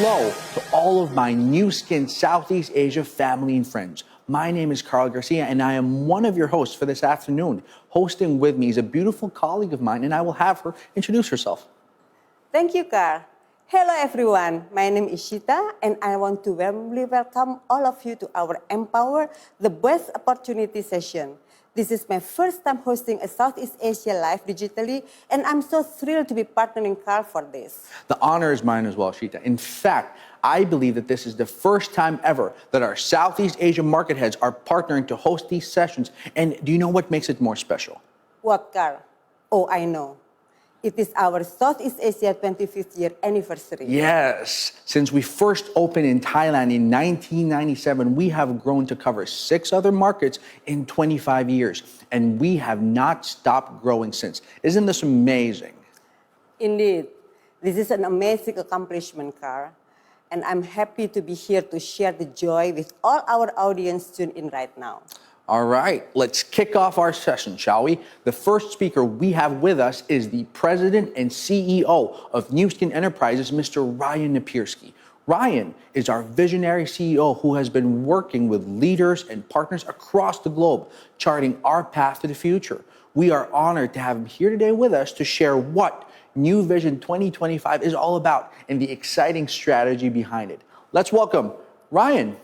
hello to all of my New Skin Southeast Asia family and friends. My name is Carl Garcia, and I am one of your hosts for this afternoon. Hosting with me is a beautiful colleague of mine, and I will have her introduce herself. Thank you, Carl. Hello, everyone. My name is Shita, and I want to warmly welcome all of you to our Empower the Best Opportunity session. This is my first time hosting a Southeast Asia Live digitally, and I'm so thrilled to be partnering Carl for this. The honor is mine as well, Shita. In fact, I believe that this is the first time ever that our Southeast Asia market heads are partnering to host these sessions. And do you know what makes it more special? What, Carl? Oh, I know. It is our Southeast Asia 25th year anniversary. Yes. Since we first opened in Thailand in 1997, we have grown to cover 6 other markets in 25 years. And we have not stopped growing since. Isn't this amazing? Indeed. This is an amazing accomplishment, Carl. And I'm happy to be here to share the joy with all our audience tuned in right now. All right, let's kick off our session, shall we? The first speaker we have with us is the President and CEO of New Skin Enterprises, Mr. Ryan Napierski. Ryan is our visionary CEO who has been working with leaders and partners across the globe, charting our path to the future. We are honored to have him here today with us to share what New Vision 2025 is all about and the exciting strategy behind it. Let's welcome Ryan.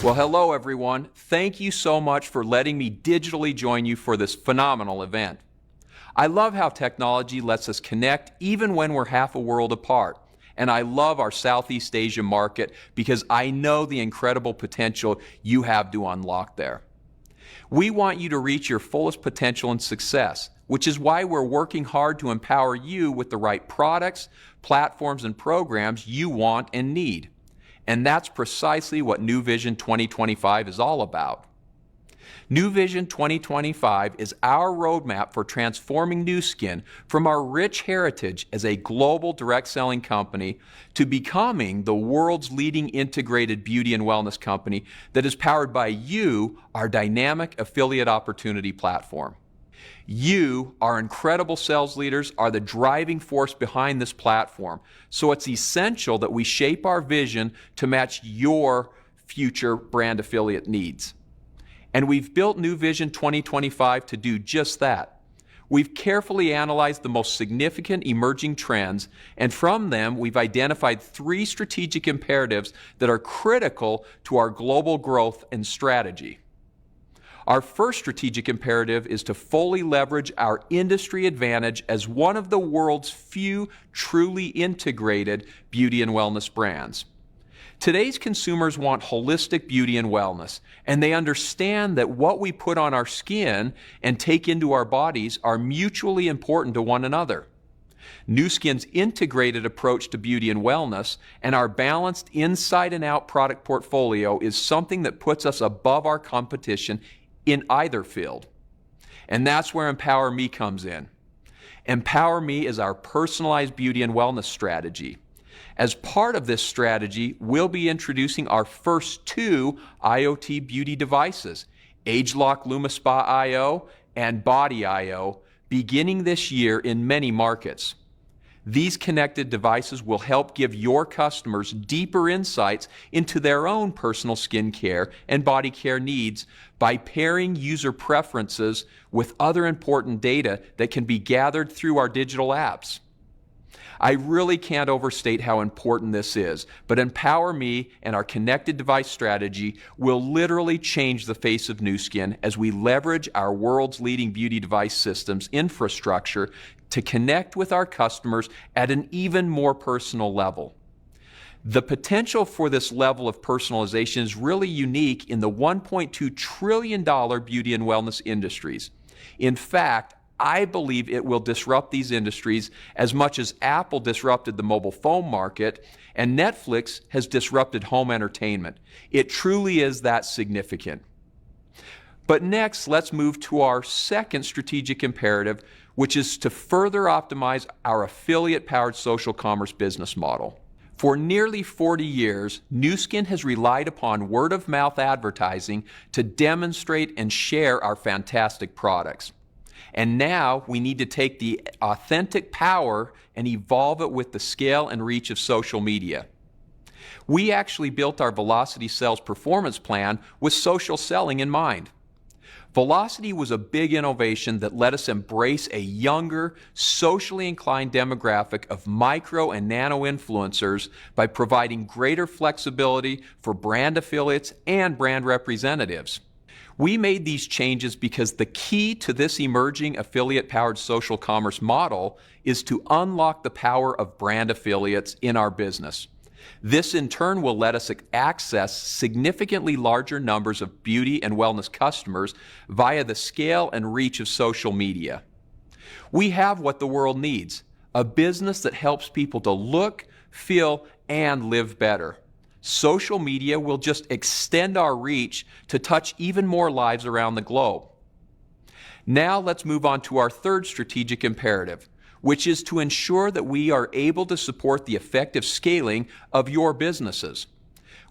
Well, hello, everyone. Thank you so much for letting me digitally join you for this phenomenal event. I love how technology lets us connect even when we're half a world apart. And I love our Southeast Asia market because I know the incredible potential you have to unlock there. We want you to reach your fullest potential and success, which is why we're working hard to empower you with the right products, platforms, and programs you want and need. And that's precisely what New Vision 2025 is all about. New Vision 2025 is our roadmap for transforming Nu Skin from our rich heritage as a global direct selling company to becoming the world's leading integrated beauty and wellness company that is powered by you, our dynamic affiliate opportunity platform. You, our incredible sales leaders, are the driving force behind this platform. So it's essential that we shape our vision to match your future brand affiliate needs. And we've built New Vision 2025 to do just that. We've carefully analyzed the most significant emerging trends, and from them we've identified 3 strategic imperatives that are critical to our global growth and strategy. Our first strategic imperative is to fully leverage our industry advantage as one of the world's few truly integrated beauty and wellness brands. Today's consumers want holistic beauty and wellness, and they understand that what we put on our skin and take into our bodies are mutually important to one another. Nu Skin's integrated approach to beauty and wellness and our balanced inside and out product portfolio is something that puts us above our competition in either field. And that's where EmpowerME comes in. EmpowerME is our personalized beauty and wellness strategy. As part of this strategy, we'll be introducing our first 2 IoT beauty devices, ageLOC LumiSpa IO and Body IO, beginning this year in many markets. These connected devices will help give your customers deeper insights into their own personal skincare and body care needs by pairing user preferences with other important data that can be gathered through our digital apps. I really can't overstate how important this is, but EmpowerMe and our connected device strategy will literally change the face of Nu Skin as we leverage our world's leading beauty device systems infrastructure to connect with our customers at an even more personal level. The potential for this level of personalization is really unique in the $1.2 trillion beauty and wellness industries. In fact, I believe it will disrupt these industries as much as Apple disrupted the mobile phone market and Netflix has disrupted home entertainment. It truly is that significant. But next, let's move to our second strategic imperative, which is to further optimize our affiliate-powered social commerce business model. For nearly 40 years, Nu Skin has relied upon word-of-mouth advertising to demonstrate and share our fantastic products. And now we need to take the authentic power and evolve it with the scale and reach of social media. We actually built our Velocity Sales Performance Plan with social selling in mind. Velocity was a big innovation that let us embrace a younger, socially inclined demographic of micro and nano influencers by providing greater flexibility for brand affiliates and brand representatives. We made these changes because the key to this emerging affiliate-powered social commerce model is to unlock the power of brand affiliates in our business. This in turn will let us access significantly larger numbers of beauty and wellness customers via the scale and reach of social media. We have what the world needs, a business that helps people to look, feel, and live better. Social media will just extend our reach to touch even more lives around the globe. Now let's move on to our third strategic imperative, which is to ensure that we are able to support the effective scaling of your businesses.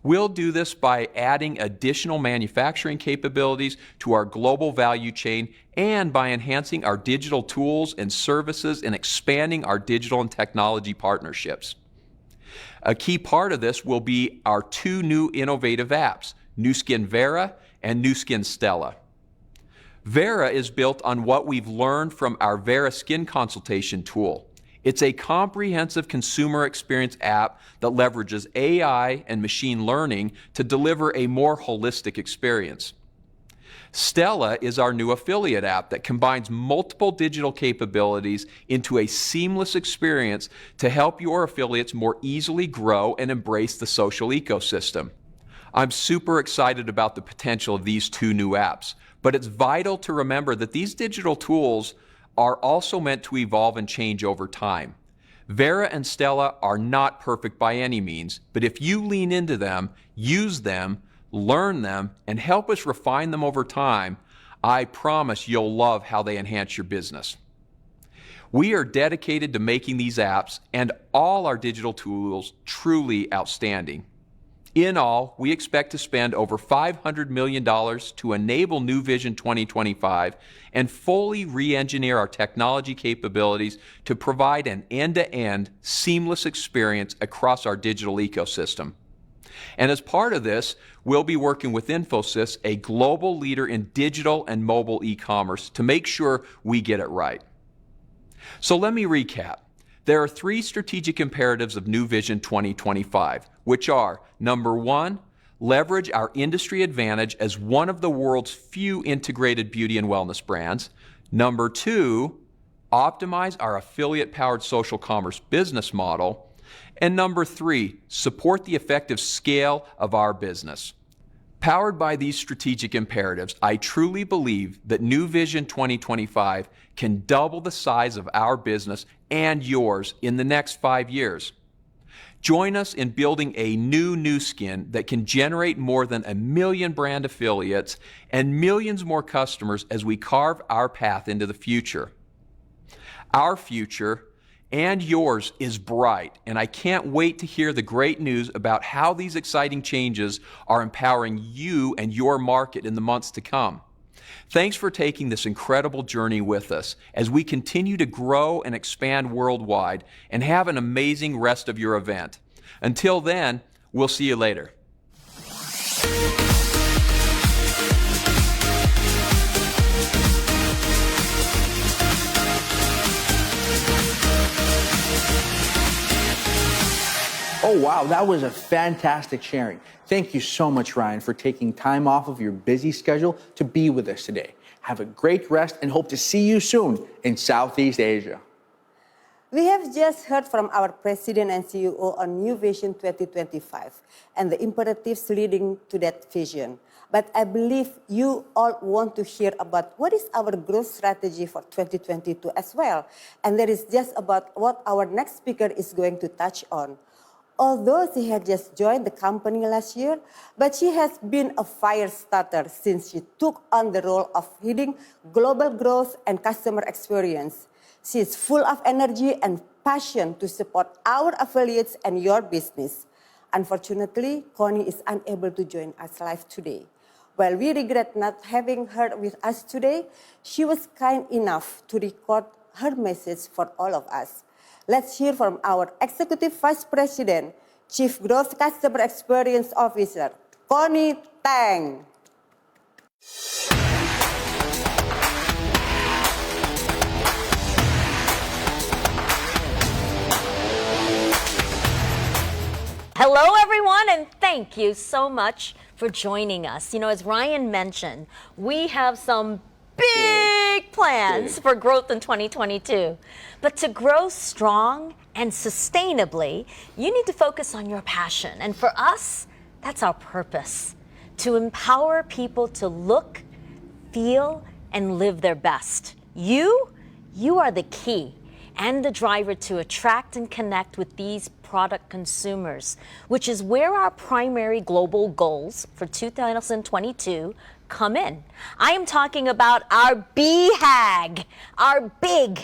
We'll do this by adding additional manufacturing capabilities to our global value chain and by enhancing our digital tools and services and expanding our digital and technology partnerships. A key part of this will be our two new innovative apps, Nu Skin Vera and Nu Skin Stella. Vera is built on what we've learned from our Vera Skin Consultation tool. It's a comprehensive consumer experience app that leverages AI and machine learning to deliver a more holistic experience. Stella is our new affiliate app that combines multiple digital capabilities into a seamless experience to help your affiliates more easily grow and embrace the social ecosystem. I'm super excited about the potential of these two new apps, but it's vital to remember that these digital tools are also meant to evolve and change over time. Vera and Stella are not perfect by any means, but if you lean into them, use them, learn them, and help us refine them over time, I promise you'll love how they enhance your business. We are dedicated to making these apps and all our digital tools truly outstanding. In all, we expect to spend over $500 million to enable Nu Vision 2025 and fully re-engineer our technology capabilities to provide an end-to-end seamless experience across our digital ecosystem. And as part of this, we'll be working with Infosys, a global leader in digital and mobile e-commerce, to make sure we get it right. So let me recap. There are three strategic imperatives of Nu Vision 2025, which are, number one, leverage our industry advantage as one of the world's few integrated beauty and wellness brands. Number two, optimize our affiliate-powered social commerce business model. And number three, support the effective scale of our business. Powered by these strategic imperatives, I truly believe that Nu Vision 2025 can double the size of our business and yours in the next 5 years. Join us in building a new Nu Skin that can generate more than 1 million brand affiliates and millions more customers as we carve our path into the future. Our future and yours is bright, and I can't wait to hear the great news about how these exciting changes are empowering you and your market in the months to come. Thanks for taking this incredible journey with us as we continue to grow and expand worldwide, and have an amazing rest of your event. Until then, we'll see you later. Oh, wow, that was a fantastic sharing. Thank you so much, Ryan, for taking time off of your busy schedule to be with us today. Have a great rest and hope to see you soon in Southeast Asia. We have just heard from our President and CEO on Nu Vision 2025 and the imperatives leading to that vision. But I believe you all want to hear about what is our growth strategy for 2022 as well. And that is just about what our next speaker is going to touch on. Although she had just joined the company last year, but she has been a fire starter since she took on the role of heading global growth and customer experience. She is full of energy and passion to support our affiliates and your business. Unfortunately, Connie is unable to join us live today. While we regret not having her with us today, she was kind enough to record her message for all of us. Let's hear from our Executive Vice President, Chief Growth Customer Experience Officer, Connie Tang. Hello, everyone, and thank you so much for joining us. You know, as Ryan mentioned, we have some big plans for growth in 2022. But to grow strong and sustainably, you need to focus on your passion. And for us, that's our purpose, to empower people to look, feel, and live their best. You are the key and the driver to attract and connect with these product consumers, which is where our primary global goals for 2022 come in. I am talking about our BHAG, our big,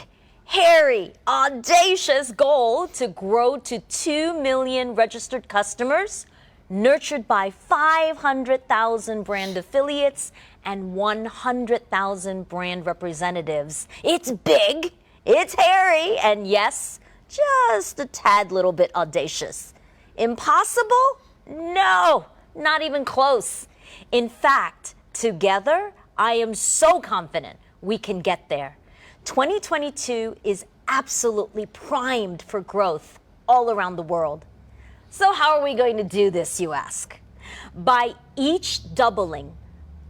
hairy, audacious goal to grow to 2 million registered customers, nurtured by 500,000 brand affiliates and 100,000 brand representatives. It's big, it's hairy, and yes, just a tad little bit audacious. Impossible? No, not even close. In fact, together, I am so confident we can get there. 2022 is absolutely primed for growth all around the world. So how are we going to do this, you ask? By each doubling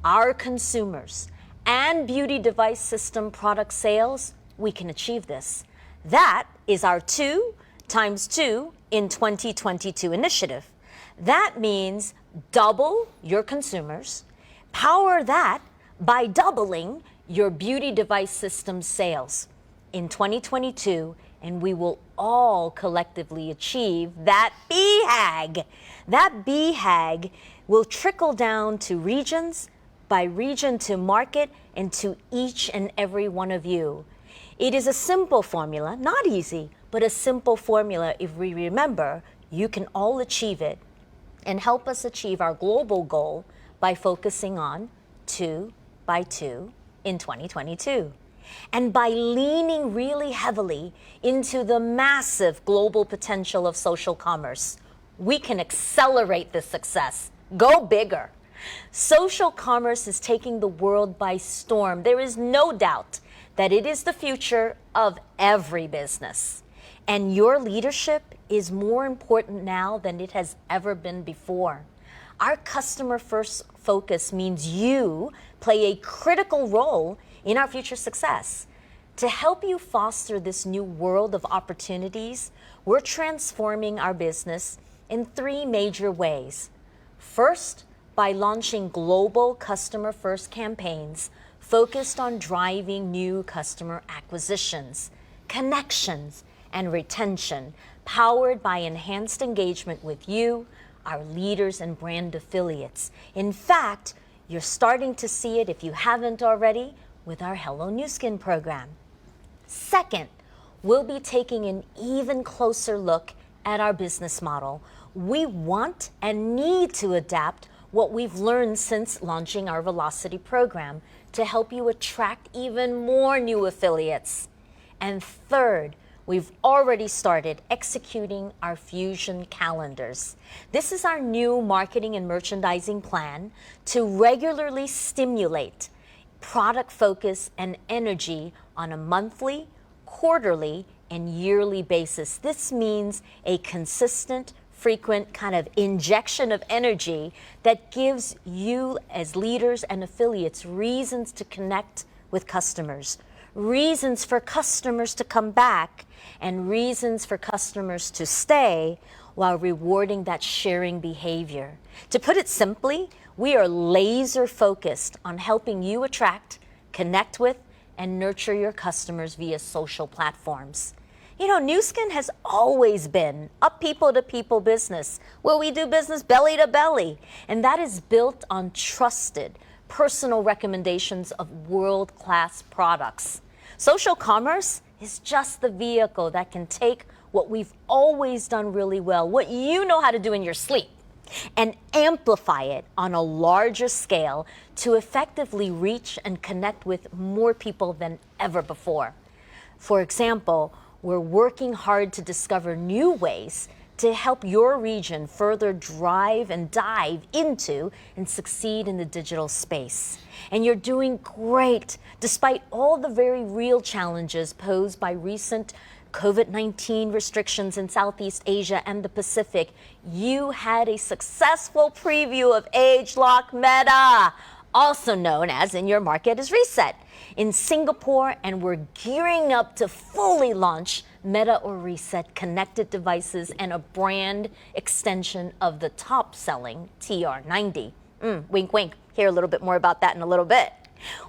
our consumers and beauty device system product sales, we can achieve this. That is our 2 times 2 in 2022 initiative. That means double your consumers, power that by doubling your beauty device system sales in 2022, and we will all collectively achieve that BHAG. That BHAG will trickle down to regions, by region to market, and to each and every one of you. It is a simple formula, not easy, but a simple formula if we remember you can all achieve it and help us achieve our global goal by focusing on 2 by 2 in 2022. And by leaning really heavily into the massive global potential of social commerce, we can accelerate this success. Go bigger. Social commerce is taking the world by storm. There is no doubt that it is the future of every business. And your leadership is more important now than it has ever been before. Our customer first focus means you play a critical role in our future success. To help you foster this new world of opportunities, we're transforming our business in 3 major ways. First, by launching global customer first campaigns focused on driving new customer acquisitions, connections, and retention, powered by enhanced engagement with you, our leaders and brand affiliates. In fact, you're starting to see it, if you haven't already, with our Hello New Skin program. Second, we'll be taking an even closer look at our business model. We want and need to adapt what we've learned since launching our Velocity program to help you attract even more new affiliates. And third, we've already started executing our Fusion calendars. This is our new marketing and merchandising plan to regularly stimulate product focus and energy on a monthly, quarterly, and yearly basis. This means a consistent, frequent kind of injection of energy that gives you as leaders and affiliates reasons to connect with customers, reasons for customers to come back, and reasons for customers to stay while rewarding that sharing behavior. To put it simply, we are laser focused on helping you attract, connect with, and nurture your customers via social platforms. You know, Nu Skin has always been a people-to-people business where we do business belly to belly, and that is built on trusted, personal recommendations of world-class products. Social commerce is just the vehicle that can take what we've always done really well, what you know how to do in your sleep, and amplify it on a larger scale to effectively reach and connect with more people than ever before. For example, we're working hard to discover new ways to help your region further drive and dive into and succeed in the digital space. And you're doing great despite all the very real challenges posed by recent COVID-19 restrictions in Southeast Asia and the Pacific. You had a successful preview of ageLOC Meta, also known as In Your Market is Reset, in Singapore, and we're gearing up to fully launch Meta or Reset connected devices and a brand extension of the top-selling TR90. Wink, wink. Hear a little bit more about that in a little bit.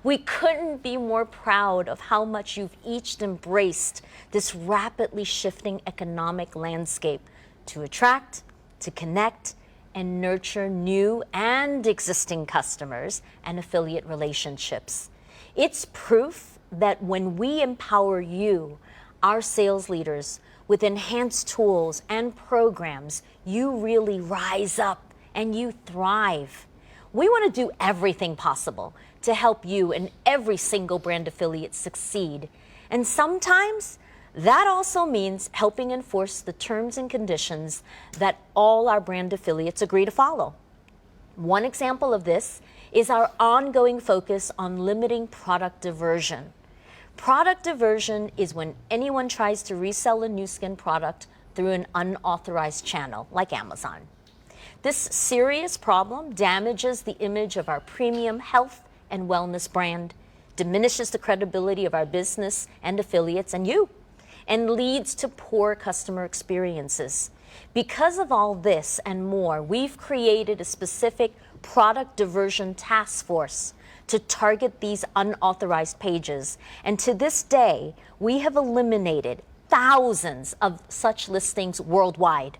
We couldn't be more proud of how much you've each embraced this rapidly shifting economic landscape to attract, to connect, and nurture new and existing customers and affiliate relationships. It's proof that when we empower you, our sales leaders, with enhanced tools and programs, you really rise up and you thrive. We want to do everything possible to help you and every single brand affiliate succeed. And sometimes that also means helping enforce the terms and conditions that all our brand affiliates agree to follow. One example of this is our ongoing focus on limiting product diversion. Product diversion is when anyone tries to resell a Nu Skin product through an unauthorized channel like Amazon. This serious problem damages the image of our premium health and wellness brand, diminishes the credibility of our business and affiliates and you, and leads to poor customer experiences. Because of all this and more, we've created a specific product diversion task force to target these unauthorized pages. And to this day, we have eliminated thousands of such listings worldwide.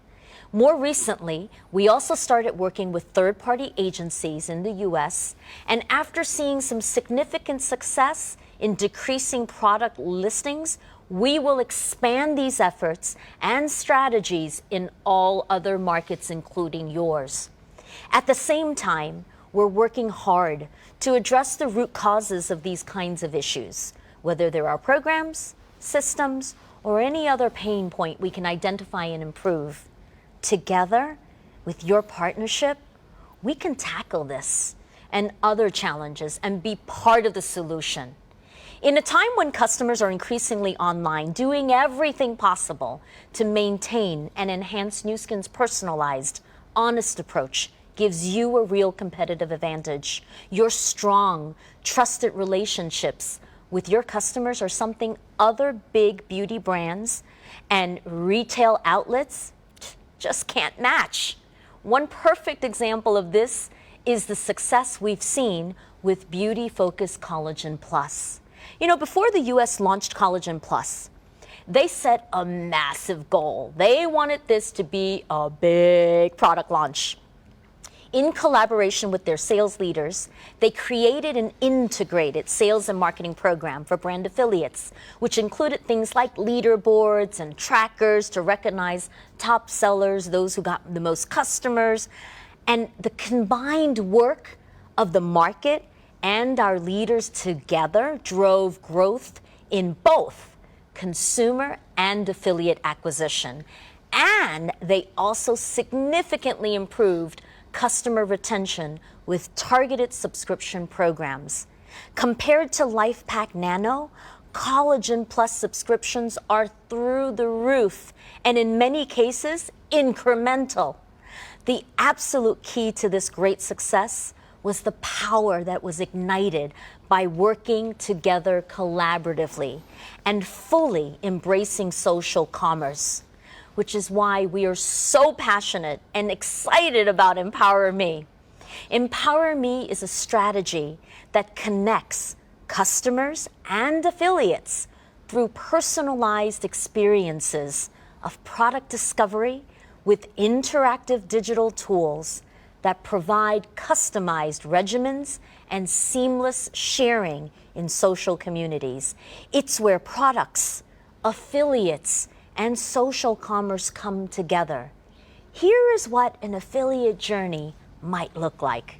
More recently, we also started working with third-party agencies in the US, and after seeing some significant success in decreasing product listings, we will expand these efforts and strategies in all other markets, including yours. At the same time, we're working hard to address the root causes of these kinds of issues, whether there are programs, systems, or any other pain point we can identify and improve. Together, with your partnership, we can tackle this and other challenges and be part of the solution. In a time when customers are increasingly online, doing everything possible to maintain and enhance Nu Skin's personalized, honest approach gives you a real competitive advantage. Your strong, trusted relationships with your customers are something other big beauty brands and retail outlets just can't match. One perfect example of this is the success we've seen with beauty-focused Collagen Plus. You know, before the US launched Collagen Plus, they set a massive goal. They wanted this to be a big product launch. In collaboration with their sales leaders, they created an integrated sales and marketing program for brand affiliates, which included things like leaderboards and trackers to recognize top sellers, those who got the most customers. And the combined work of the market and our leaders together drove growth in both consumer and affiliate acquisition. And they also significantly improved customer retention with targeted subscription programs. Compared to LifePak Nano, Collagen Plus subscriptions are through the roof and in many cases incremental. The absolute key to this great success was the power that was ignited by working together collaboratively and fully embracing social commerce, which is why we are so passionate and excited about EmpowerME. EmpowerME is a strategy that connects customers and affiliates through personalized experiences of product discovery with interactive digital tools that provide customized regimens and seamless sharing in social communities. It's where products, affiliates, and social commerce come together. Here is what an affiliate journey might look like.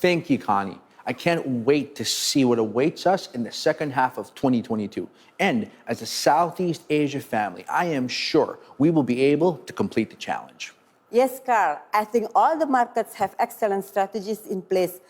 Thank you, Connie. I can't wait to see what awaits us in the second half of 2022. And as a Southeast Asia family, I am sure we will be able to complete the challenge. Yes, Carl. I think all the markets have excellent strategies in place,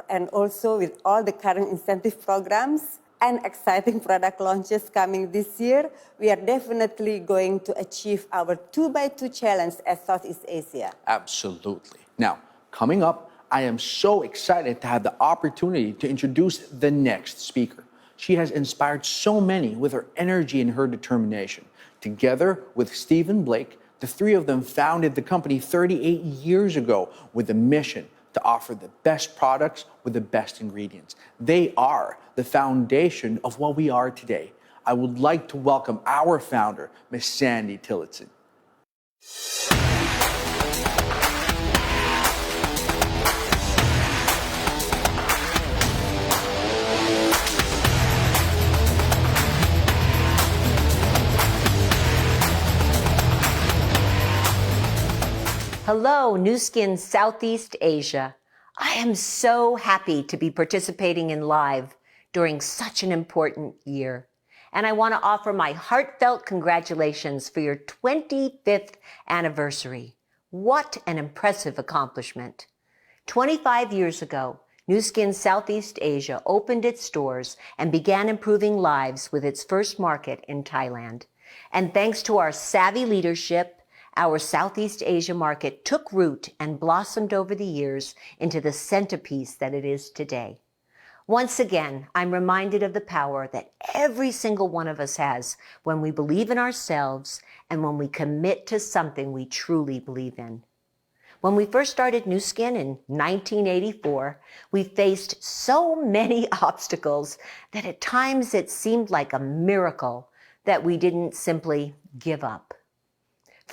and also with all the current incentive programs and exciting product launches coming this year, we are definitely going to achieve our 2x2 challenge as Southeast Asia. Absolutely. Now, coming up, I am so excited to have the opportunity to introduce the next speaker. She has inspired so many with her energy and her determination. Together with Stephen Blake, the three of them founded the company 38 years ago with a mission to offer the best products with the best ingredients. They are the foundation of what we are today. I would like to welcome our founder, Ms. Sandy Tillotson. Hello, Nu Skin Southeast Asia. I am so happy to be participating in live during such an important year. And I want to offer my heartfelt congratulations for your 25th anniversary. What an impressive accomplishment. 25 years ago, Nu Skin Southeast Asia opened its doors and began improving lives with its first market in Thailand. And thanks to our savvy leadership, our Southeast Asia market took root and blossomed over the years into the centerpiece that it is today. Once again, I'm reminded of the power that every single one of us has when we believe in ourselves and when we commit to something we truly believe in. When we first started Nu Skin in 1984, we faced so many obstacles that at times it seemed like a miracle that we didn't simply give up.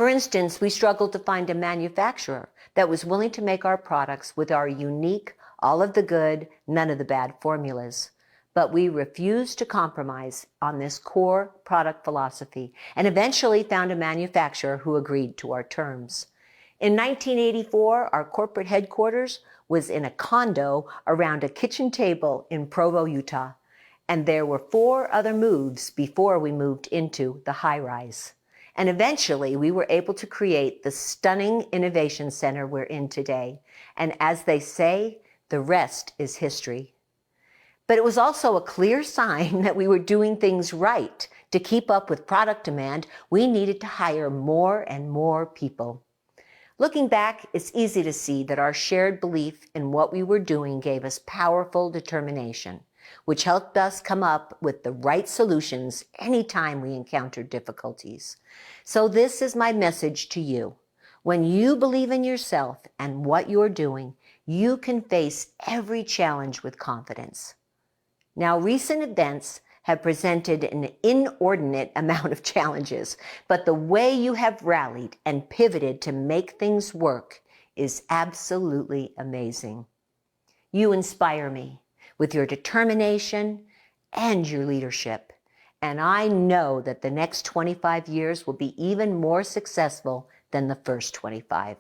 For instance, we struggled to find a manufacturer that was willing to make our products with our unique, all of the good, none of the bad formulas. But we refused to compromise on this core product philosophy and eventually found a manufacturer who agreed to our terms. In 1984, our corporate headquarters was in a condo around a kitchen table in Provo, Utah. And there were 4 other moves before we moved into the high-rise. And eventually, we were able to create the stunning innovation center we're in today. And as they say, the rest is history. But it was also a clear sign that we were doing things right. To keep up with product demand, we needed to hire more and more people. Looking back, it's easy to see that our shared belief in what we were doing gave us powerful determination, which helped us come up with the right solutions anytime we encountered difficulties. So this is my message to you. When you believe in yourself and what you're doing, you can face every challenge with confidence. Now, recent events have presented an inordinate amount of challenges, but the way you have rallied and pivoted to make things work is absolutely amazing. You inspire me with your determination and your leadership, and I know that the next 25 years will be even more successful than the first 25.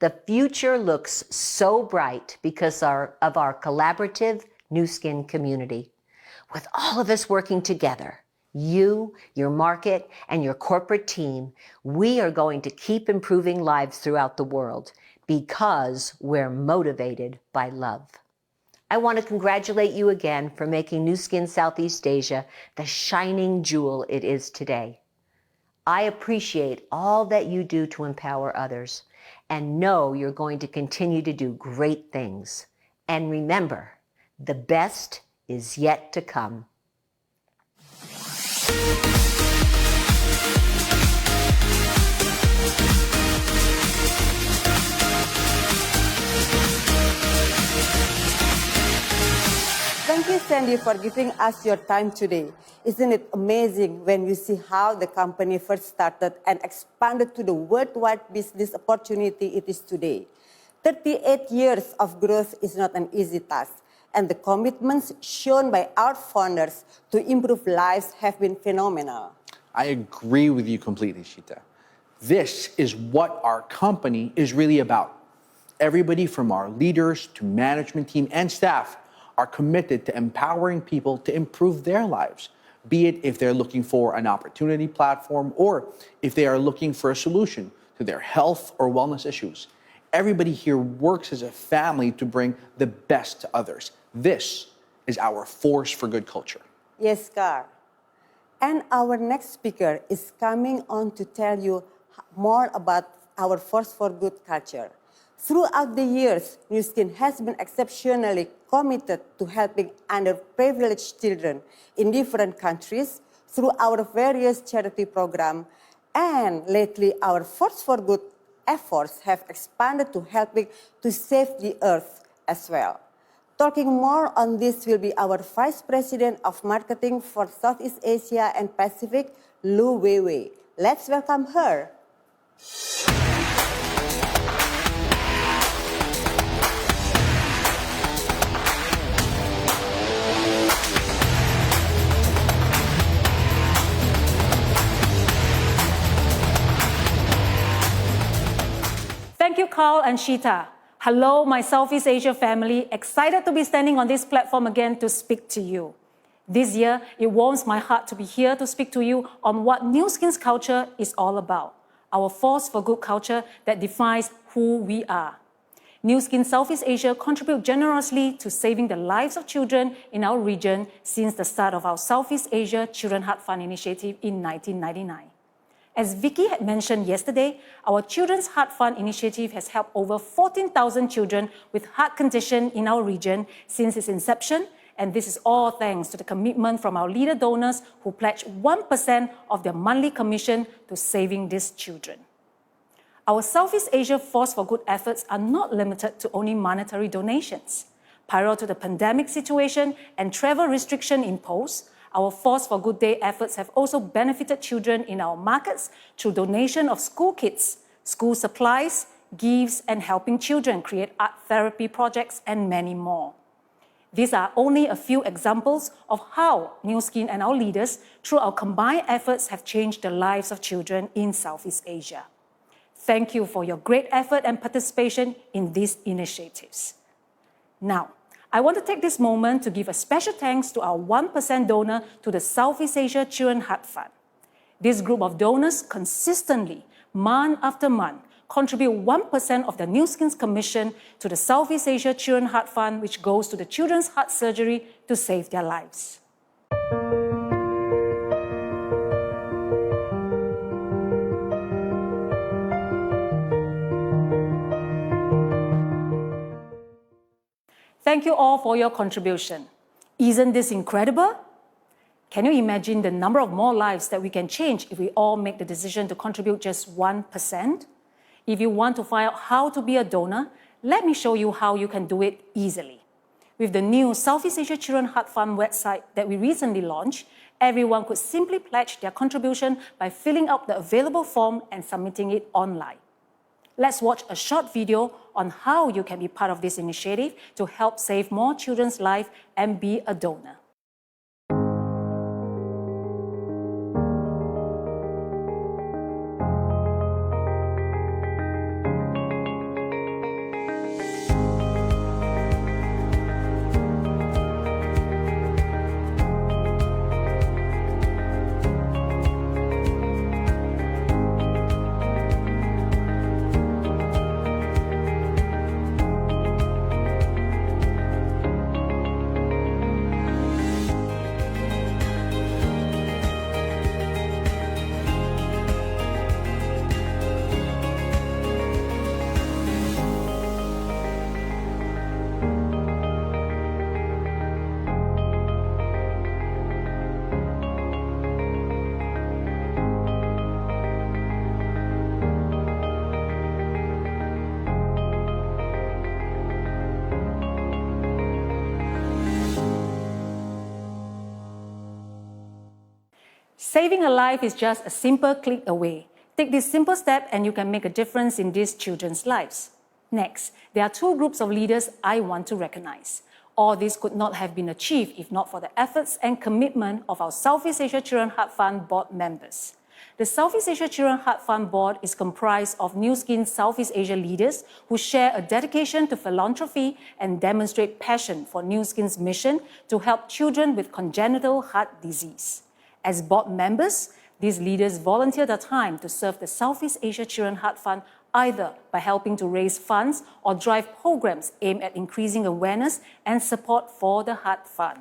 The future looks so bright because of our collaborative Nu Skin community. With all of us working together, you, your market, and your corporate team, we are going to keep improving lives throughout the world because we're motivated by love. I want to congratulate you again for making Nu Skin Southeast Asia the shining jewel it is today. I appreciate all that you do to empower others and know you're going to continue to do great things. And remember, the best is yet to come. Thank you, Sandy, for giving us your time today. Isn't it amazing when you see how the company first started and expanded to the worldwide business opportunity it is today? 38 years of growth is not an easy task, and the commitments shown by our founders to improve lives have been phenomenal. I agree with you completely, Shita. This is what our company is really about. Everybody from our leaders to management team and staff are committed to empowering people to improve their lives, be it if they're looking for an opportunity platform or if they are looking for a solution to their health or wellness issues. Everybody here works as a family to bring the best to others. This is our force for good culture. Yes, Carl. And our next speaker is coming on to tell you more about our force for good culture. Throughout the years, Nu Skin has been exceptionally committed to helping underprivileged children in different countries through our various charity programs. And lately, our force for good efforts have expanded to helping to save the earth as well. Talking more on this will be our Vice President of Marketing for Southeast Asia and Pacific, Lu Weiwei. Let's welcome her. Thank you, Carl and Shita. Hello, my Southeast Asia family. Excited to be standing on this platform again to speak to you. This year, it warms my heart to be here to speak to you on what Nu Skin's culture is all about. Our force for good culture that defines who we are. Nu Skin Southeast Asia contributes generously to saving the lives of children in our region since the start of our Southeast Asia Children Heart Fund initiative in 1999. As Vicky had mentioned yesterday, our Children's Heart Fund initiative has helped over 14,000 children with heart condition in our region since its inception, and this is all thanks to the commitment from our leader donors who pledge 1% of their monthly commission to saving these children. Our Southeast Asia Force for Good efforts are not limited to only monetary donations. Prior to the pandemic situation and travel restriction imposed, our Force for Good Day efforts have also benefited children in our markets through donation of school kits, school supplies, gifts, and helping children create art therapy projects, and many more. These are only a few examples of how Nu Skin and our leaders, through our combined efforts, have changed the lives of children in Southeast Asia. Thank you for your great effort and participation in these initiatives. Now, I want to take this moment to give a special thanks to our 1% donor to the Southeast Asia Children's Heart Fund. This group of donors consistently, month after month, contribute 1% of the Nu Skin's commission to the Southeast Asia Children's Heart Fund, which goes to the children's heart surgery to save their lives. Thank you all for your contribution. Isn't this incredible? Can you imagine the number of more lives that we can change if we all make the decision to contribute just 1%? If you want to find out how to be a donor, let me show you how you can do it easily. With the new Southeast Asia Children's Heart Fund website that we recently launched, everyone could simply pledge their contribution by filling out the available form and submitting it online. Let's watch a short video on how you can be part of this initiative to help save more children's lives and be a donor. Saving a life is just a simple click away. Take this simple step and you can make a difference in these children's lives. Next, there are two groups of leaders I want to recognize. All this could not have been achieved if not for the efforts and commitment of our Southeast Asia Children's Heart Fund board members. The Southeast Asia Children's Heart Fund board is comprised of Nu Skin Southeast Asia leaders who share a dedication to philanthropy and demonstrate passion for Nu Skin's mission to help children with congenital heart disease. As board members, these leaders volunteer their time to serve the Southeast Asia Children's Heart Fund either by helping to raise funds or drive programs aimed at increasing awareness and support for the Heart Fund.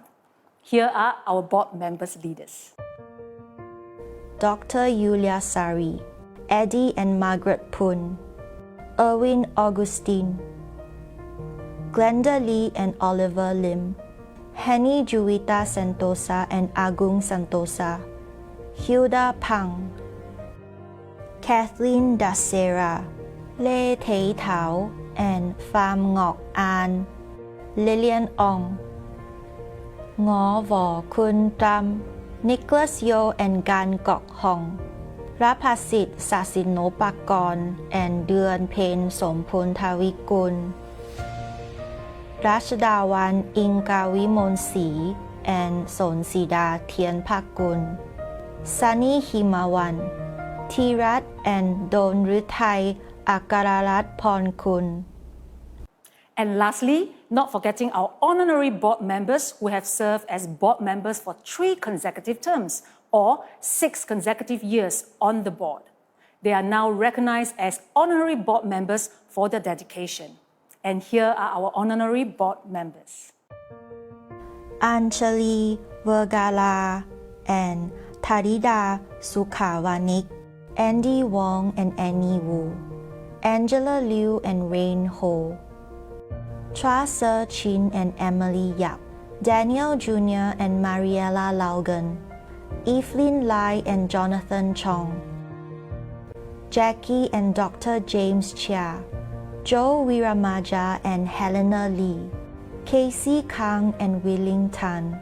Here are our board members' leaders. Dr. Yulia Sari, Eddie and Margaret Poon, Erwin Augustine, Glenda Lee and Oliver Lim, Henny Juwita Sentosa and Agung Santosa, Hilda Pang, Kathleen Dasera, Lê Thế Thảo and Pham Ngọc An, Lillian Ong, Ngo Võ Kun Tam, Nicholas Yo and Gan Kok Hong, Rapasit Sasinopakon and Duan Pen Sompun Tawikun, Rashdawan Inkawi Monsi and Sonsida Tien Pakun, Sunny Himawan, Tirat and Don Ruthai Akararat Ponkun. And lastly, not forgetting our honorary board members who have served as board members for 3 consecutive terms or 6 consecutive years on the board. They are now recognized as honorary board members for their dedication. And here are our honorary board members. Anjali Vergala and Tarida Sukhavanik, Andy Wong and Annie Wu, Angela Liu and Rain Ho, Tra Ser Chin and Emily Yap, Daniel Jr. and Mariella Laugan, Evelyn Lai and Jonathan Chong, Jackie and Dr. James Chia, Joe Wiramaja and Helena Lee, Casey Kang and Willing Tan,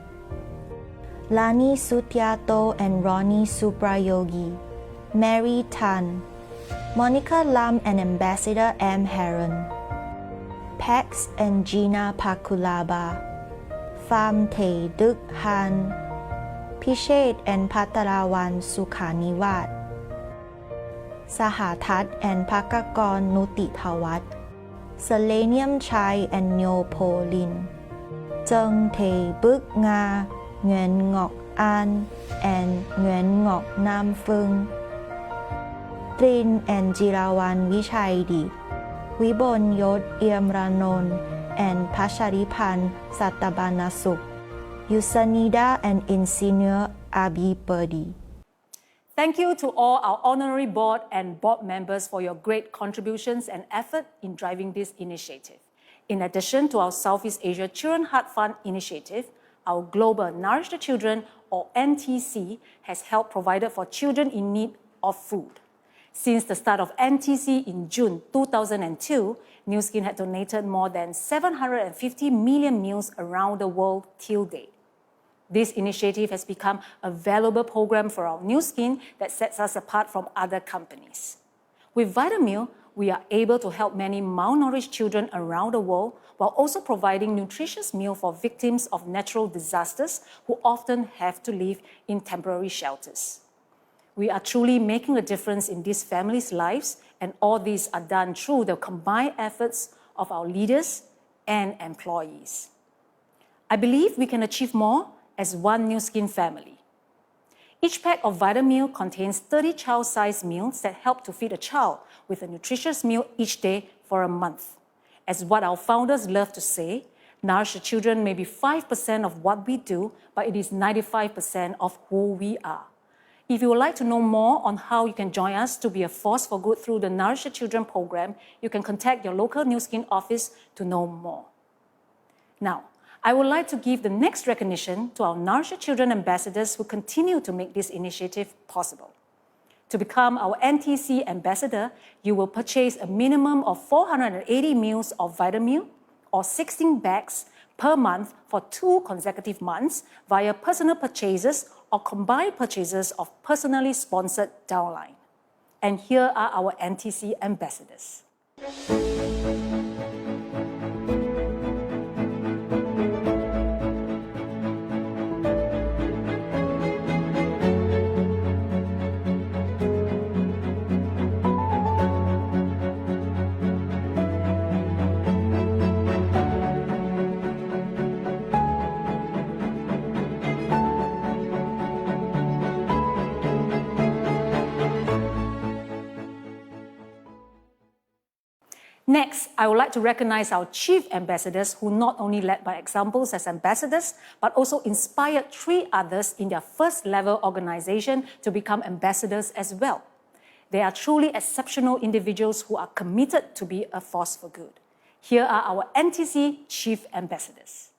Lani Sutyato and Ronnie Suprayogi, Mary Tan, Monica Lam and Ambassador M. Heron, Pax and Gina Pakulaba, Pham Thầy Đức Han, Pishet and Patarawan Sukhaniwat, สหทัศน์ and ภกกรนุติทวัฒน์ Selenium Chai and Neopolin เจิงเทบึกงาเงวนงอกอัน and เงวนงอกน้ำฟึงตริน and จิราวันวิชัยดิตวิบลยศเอี่ยมรานนท์ and พัชริพันธ์สัตบานสุข Yusanida and Insigne Abi Purdy. Thank you to all our honorary board and board members for your great contributions and effort in driving this initiative. In addition to our Southeast Asia Children Heart Fund initiative, our Global Nourish the Children, or NTC, has helped provided for children in need of food. Since the start of NTC in June 2002, Nu Skin had donated more than 750 million meals around the world till date. This initiative has become a valuable program for our Nu Skin that sets us apart from other companies. With VitaMeal, we are able to help many malnourished children around the world while also providing nutritious meals for victims of natural disasters who often have to live in temporary shelters. We are truly making a difference in these families' lives, and all these are done through the combined efforts of our leaders and employees. I believe we can achieve more as one Nu Skin family. Each pack of VitaMeal contains 30 child-sized meals that help to feed a child with a nutritious meal each day for a month. As what our founders love to say, nourish the children may be 5% of what we do, but it is 95% of who we are. If you would like to know more on how you can join us to be a force for good through the Nourish the Children program, you can contact your local Nu Skin office to know more. Now, I would like to give the next recognition to our Nourish the Children ambassadors who continue to make this initiative possible. To become our NTC ambassador, you will purchase a minimum of 480 meals of VitaMeal or 16 bags per month for 2 consecutive months via personal purchases or combined purchases of personally sponsored downline. And here are our NTC ambassadors. Next, I would like to recognize our chief ambassadors who not only led by examples as ambassadors, but also inspired 3 others in their first-level organization to become ambassadors as well. They are truly exceptional individuals who are committed to be a force for good. Here are our NTC chief ambassadors.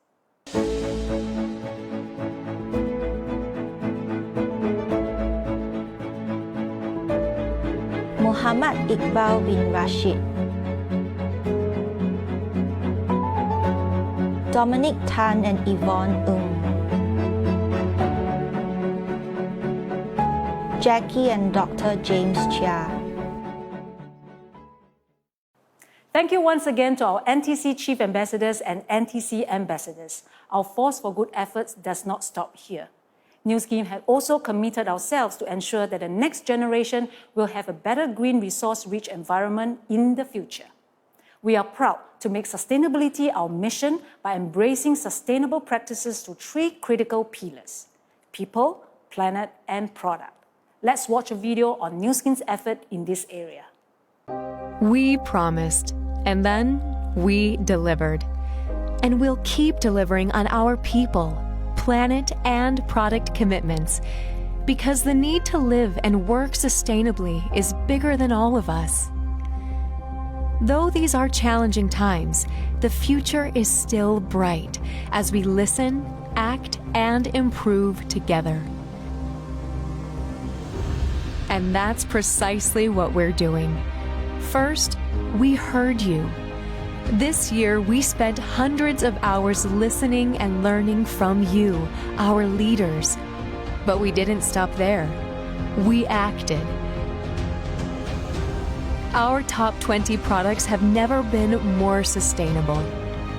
Muhammad Iqbal bin Rashid, Dominic Tan and Yvonne Ng, Jackie and Dr. James Chia. Thank you once again to our NTC Chief Ambassadors and NTC Ambassadors. Our Force for Good efforts does not stop here. Nu Skin has also committed ourselves to ensure that the next generation will have a better green resource-rich environment in the future. We are proud to make sustainability our mission by embracing sustainable practices to 3 critical pillars: people, planet, and product. Let's watch a video on Nu Skin's effort in this area. We promised, and then we delivered. And we'll keep delivering on our people, planet, and product commitments, because the need to live and work sustainably is bigger than all of us. Though these are challenging times, the future is still bright as we listen, act, and improve together. And that's precisely what we're doing. First, we heard you. This year, we spent hundreds of hours listening and learning from you, our leaders. But we didn't stop there. We acted. Our top 20 products have never been more sustainable.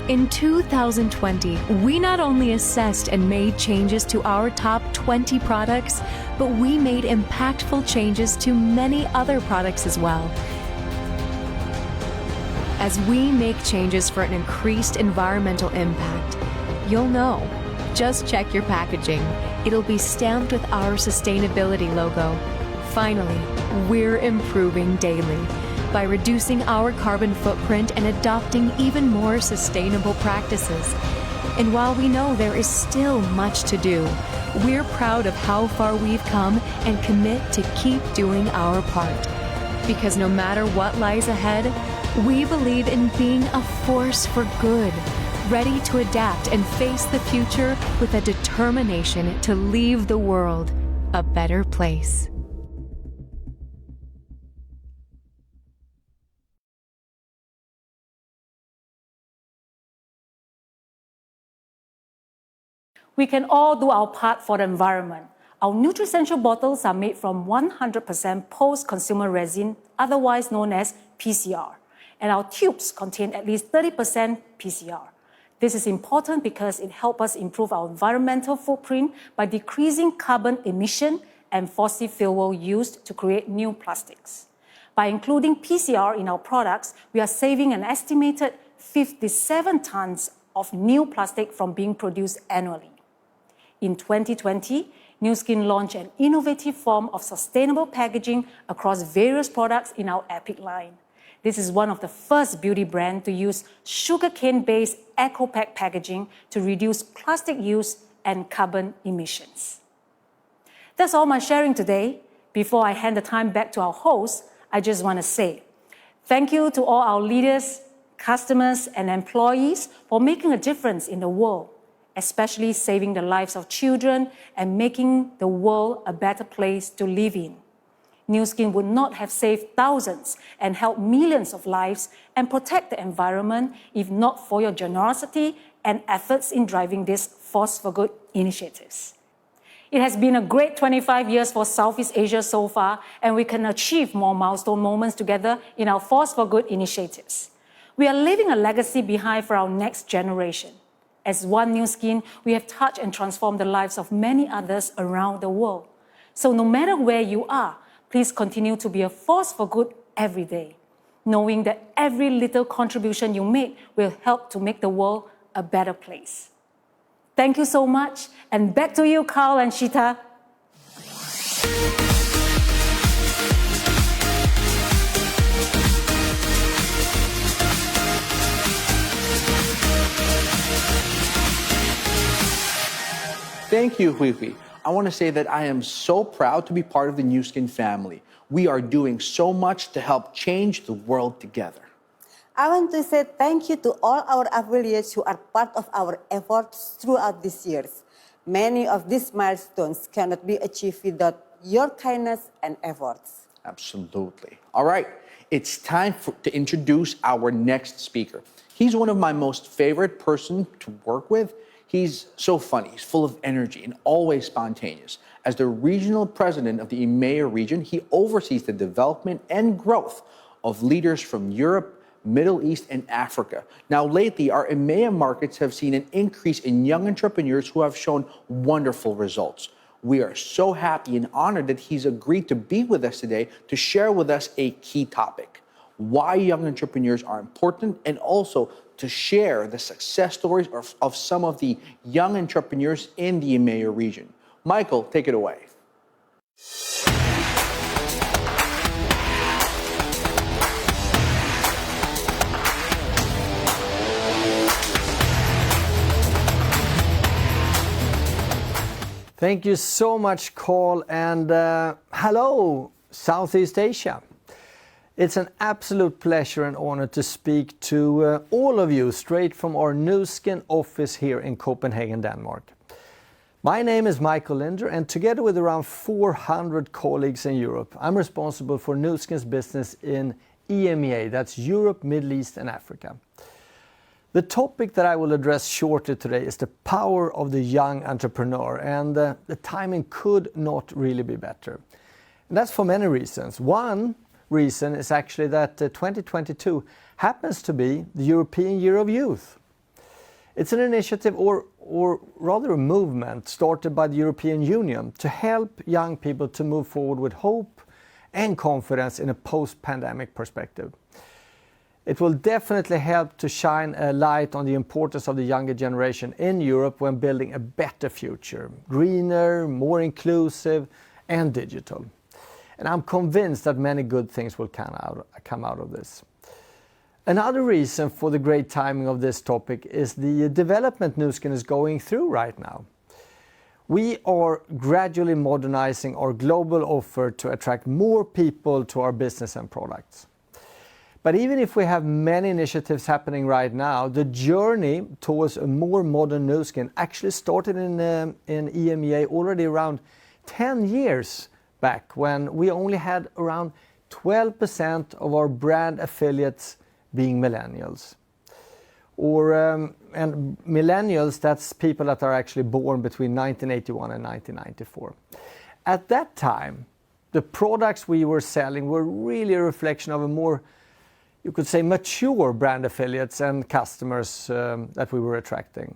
In 2020, we not only assessed and made changes to our top 20 products, but we made impactful changes to many other products as well. As we make changes for an increased environmental impact, you'll know. Just check your packaging. It'll be stamped with our sustainability logo. Finally, we're improving daily by reducing our carbon footprint and adopting even more sustainable practices. And while we know there is still much to do, we're proud of how far we've come and commit to keep doing our part. Because no matter what lies ahead, we believe in being a force for good, ready to adapt and face the future with a determination to leave the world a better place. We can all do our part for the environment. Our NutriSential bottles are made from 100% post-consumer resin, otherwise known as PCR, and our tubes contain at least 30% PCR. This is important because it helps us improve our environmental footprint by decreasing carbon emission and fossil fuel used to create new plastics. By including PCR in our products, we are saving an estimated 57 tons of new plastic from being produced annually. In 2020, Nu Skin launched an innovative form of sustainable packaging across various products in our Epic line. This is one of the first beauty brands to use sugarcane-based eco-pack packaging to reduce plastic use and carbon emissions. That's all my sharing today. Before I hand the time back to our host, I just want to say thank you to all our leaders, customers, and employees for making a difference in the world, especially saving the lives of children and making the world a better place to live in. Nu Skin would not have saved thousands and helped millions of lives and protect the environment if not for your generosity and efforts in driving these Force for Good initiatives. It has been a great 25 years for Southeast Asia so far, and we can achieve more milestone moments together in our Force for Good initiatives. We are leaving a legacy behind for our next generation. As one Nu Skin, we have touched and transformed the lives of many others around the world. So no matter where you are, please continue to be a force for good every day, knowing that every little contribution you make will help to make the world a better place. Thank you so much, and back to you, Carl and Shita. Thank you, Hui Hui. I want to say that I am so proud to be part of the Nu Skin family. We are doing so much to help change the world together. I want to say thank you to all our affiliates who are part of our efforts throughout these years. Many of these milestones cannot be achieved without your kindness and efforts. Absolutely. All right, it's time to introduce our next speaker. He's one of my most favorite person to work with. He's so funny, he's full of energy and always spontaneous. As the regional president of the EMEA region, he oversees the development and growth of leaders from Europe, Middle East, and Africa. Now, lately, our EMEA markets have seen an increase in young entrepreneurs who have shown wonderful results. We are so happy and honored that he's agreed to be with us today to share with us a key topic: why young entrepreneurs are important, and also to share the success stories of some of the young entrepreneurs in the EMEA region. Michael, take it away. Thank you so much, Carl, and hello, Southeast Asia. It's an absolute pleasure and honor to speak to all of you straight from our Nu Skin office here in Copenhagen, Denmark. My name is Michael Linder, and together with around 400 colleagues in Europe, I'm responsible for Nu Skin's business in EMEA, that's Europe, Middle East, and Africa. The topic that I will address shortly today is the power of the young entrepreneur, and the timing could not really be better. And that's for many reasons. One reason is actually that 2022 happens to be the European Year of Youth. It's an initiative or rather a movement started by the European Union to help young people to move forward with hope and confidence in a post-pandemic perspective. It will definitely help to shine a light on the importance of the younger generation in Europe when building a better future, greener, more inclusive and digital. And I'm convinced that many good things will come out of this. Another reason for the great timing of this topic is the development Nu Skin is going through right now. We are gradually modernizing our global offer to attract more people to our business and products. But even if we have many initiatives happening right now, the journey towards a more modern Nu Skin actually started in EMEA already around 10 years back, when we only had around 12% of our brand affiliates being millennials. And millennials, that's people that are actually born between 1981 and 1994. At that time, the products we were selling were really a reflection of a more, you could say, mature brand affiliates and customers that we were attracting.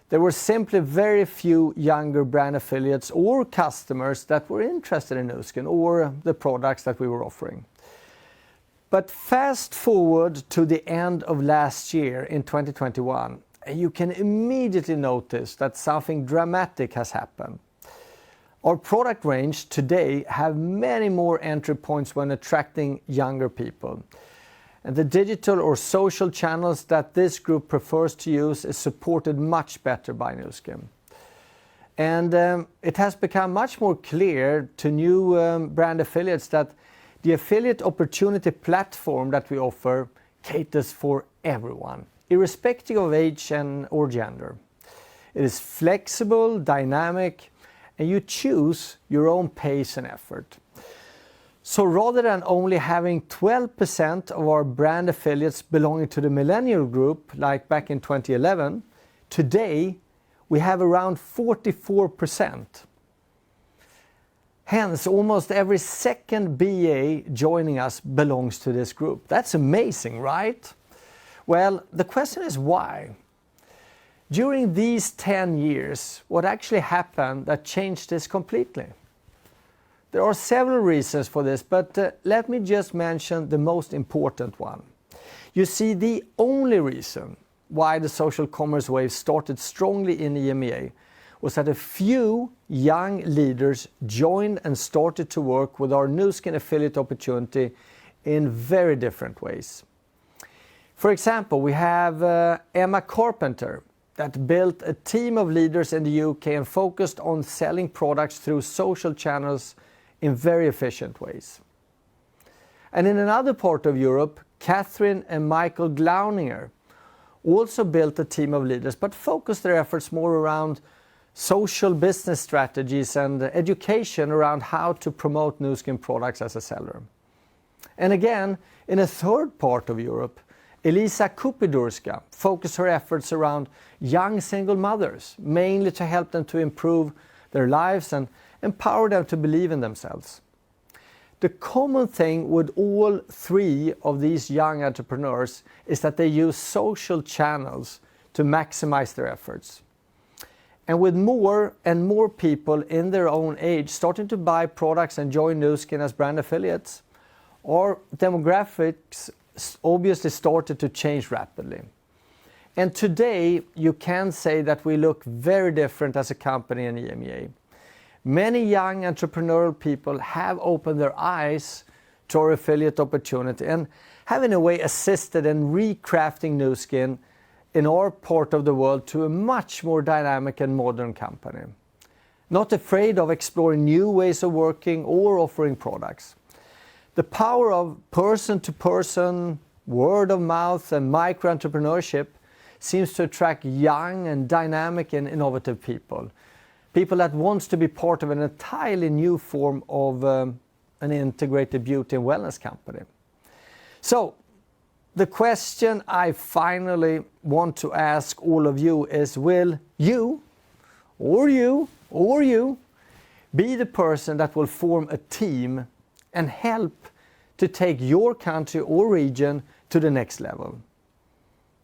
There were simply very few younger brand affiliates or customers that were interested in Nu Skin or the products that we were offering. But fast forward to the end of last year in 2021, and you can immediately notice that something dramatic has happened. Our product range today have many more entry points when attracting younger people. And the digital or social channels that this group prefers to use is supported much better by Nu Skin. And it has become much more clear to new brand affiliates that the affiliate opportunity platform that we offer caters for everyone, irrespective of age or gender. It is flexible, dynamic, and you choose your own pace and effort. So rather than only having 12% of our brand affiliates belonging to the millennial group, like back in 2011, today we have around 44%. Hence, almost every second BA joining us belongs to this group. That's amazing, right? Well, the question is why? During these 10 years, what actually happened that changed this completely? There are several reasons for this, but let me just mention the most important one. You see, the only reason why the social commerce wave started strongly in EMEA was that a few young leaders joined and started to work with our Nu Skin affiliate opportunity in very different ways. For example, we have Emma Carpenter that built a team of leaders in the UK and focused on selling products through social channels in very efficient ways. And in another part of Europe, Catherine and Michael Glauninger also built a team of leaders, but focused their efforts more around social business strategies and education around how to promote Nu Skin products as a seller. And again, in a third part of Europe, Elisa Kupidurska focused her efforts around young single mothers, mainly to help them to improve their lives and empower them to believe in themselves. The common thing with all three of these young entrepreneurs is that they use social channels to maximize their efforts. And with more and more people in their own age starting to buy products and join Nu Skin as brand affiliates, our demographics obviously started to change rapidly. And today you can say that we look very different as a company in EMEA. Many young entrepreneurial people have opened their eyes to our affiliate opportunity and have in a way assisted in recrafting Nu Skin in our part of the world to a much more dynamic and modern company. Not afraid of exploring new ways of working or offering products. The power of person-to-person, word of mouth and micro-entrepreneurship seems to attract young and dynamic and innovative people. People that wants to be part of an entirely new form of an integrated beauty and wellness company. So, the question I finally want to ask all of you is, will you be the person that will form a team and help to take your country or region to the next level?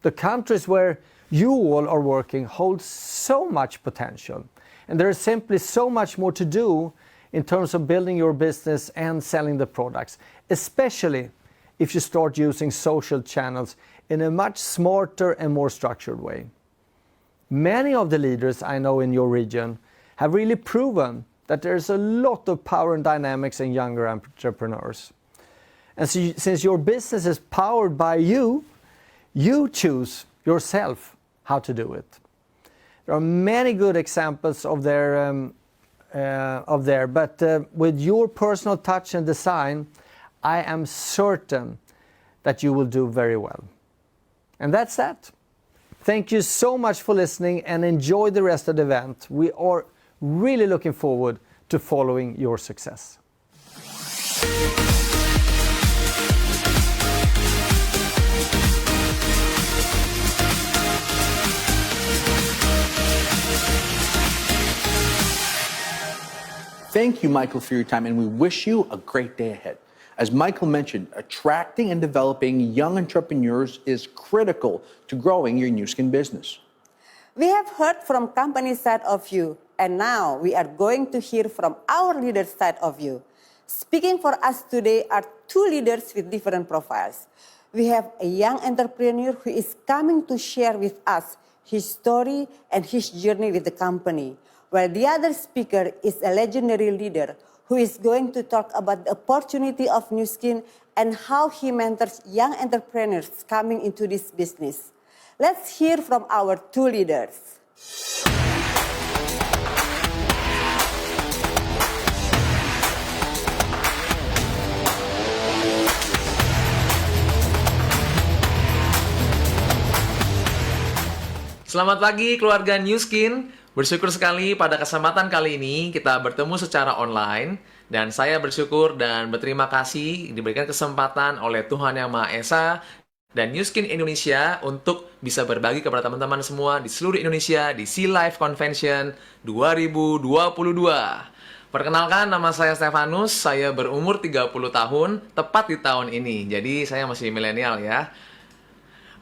The countries where you all are working holds so much potential. And there is simply so much more to do in terms of building your business and selling the products, especially if you start using social channels in a much smarter and more structured way. Many of the leaders I know in your region have really proven that there's a lot of power and dynamics in younger entrepreneurs. And so, since your business is powered by you, you choose yourself how to do it. There are many good examples of there, but with your personal touch and design, I am certain that you will do very well. And that's that. Thank you so much for listening and enjoy the rest of the event. We are really looking forward to following your success. Thank you, Michael, for your time, and we wish you a great day ahead. As Michael mentioned, attracting and developing young entrepreneurs is critical to growing your Nu Skin business. We have heard from company side of you, and now we are going to hear from our leader side of you. Speaking for us today are two leaders with different profiles. We have a young entrepreneur who is coming to share with us his story and his journey with the company, while the other speaker is a legendary leader who is going to talk about the opportunity of Nu Skin and how he mentors young entrepreneurs coming into this business. Let's hear from our two leaders. Selamat pagi keluarga Nu Skin. Bersyukur sekali pada kesempatan kali ini kita bertemu secara online. Dan saya bersyukur dan berterima kasih diberikan kesempatan oleh Tuhan Yang Maha Esa dan Nu Skin Indonesia untuk bisa berbagi kepada teman-teman semua di seluruh Indonesia di Sea Life Convention 2022. Perkenalkan, nama saya Stefanus, saya berumur 30 tahun, tepat di tahun ini. Jadi saya masih milenial ya.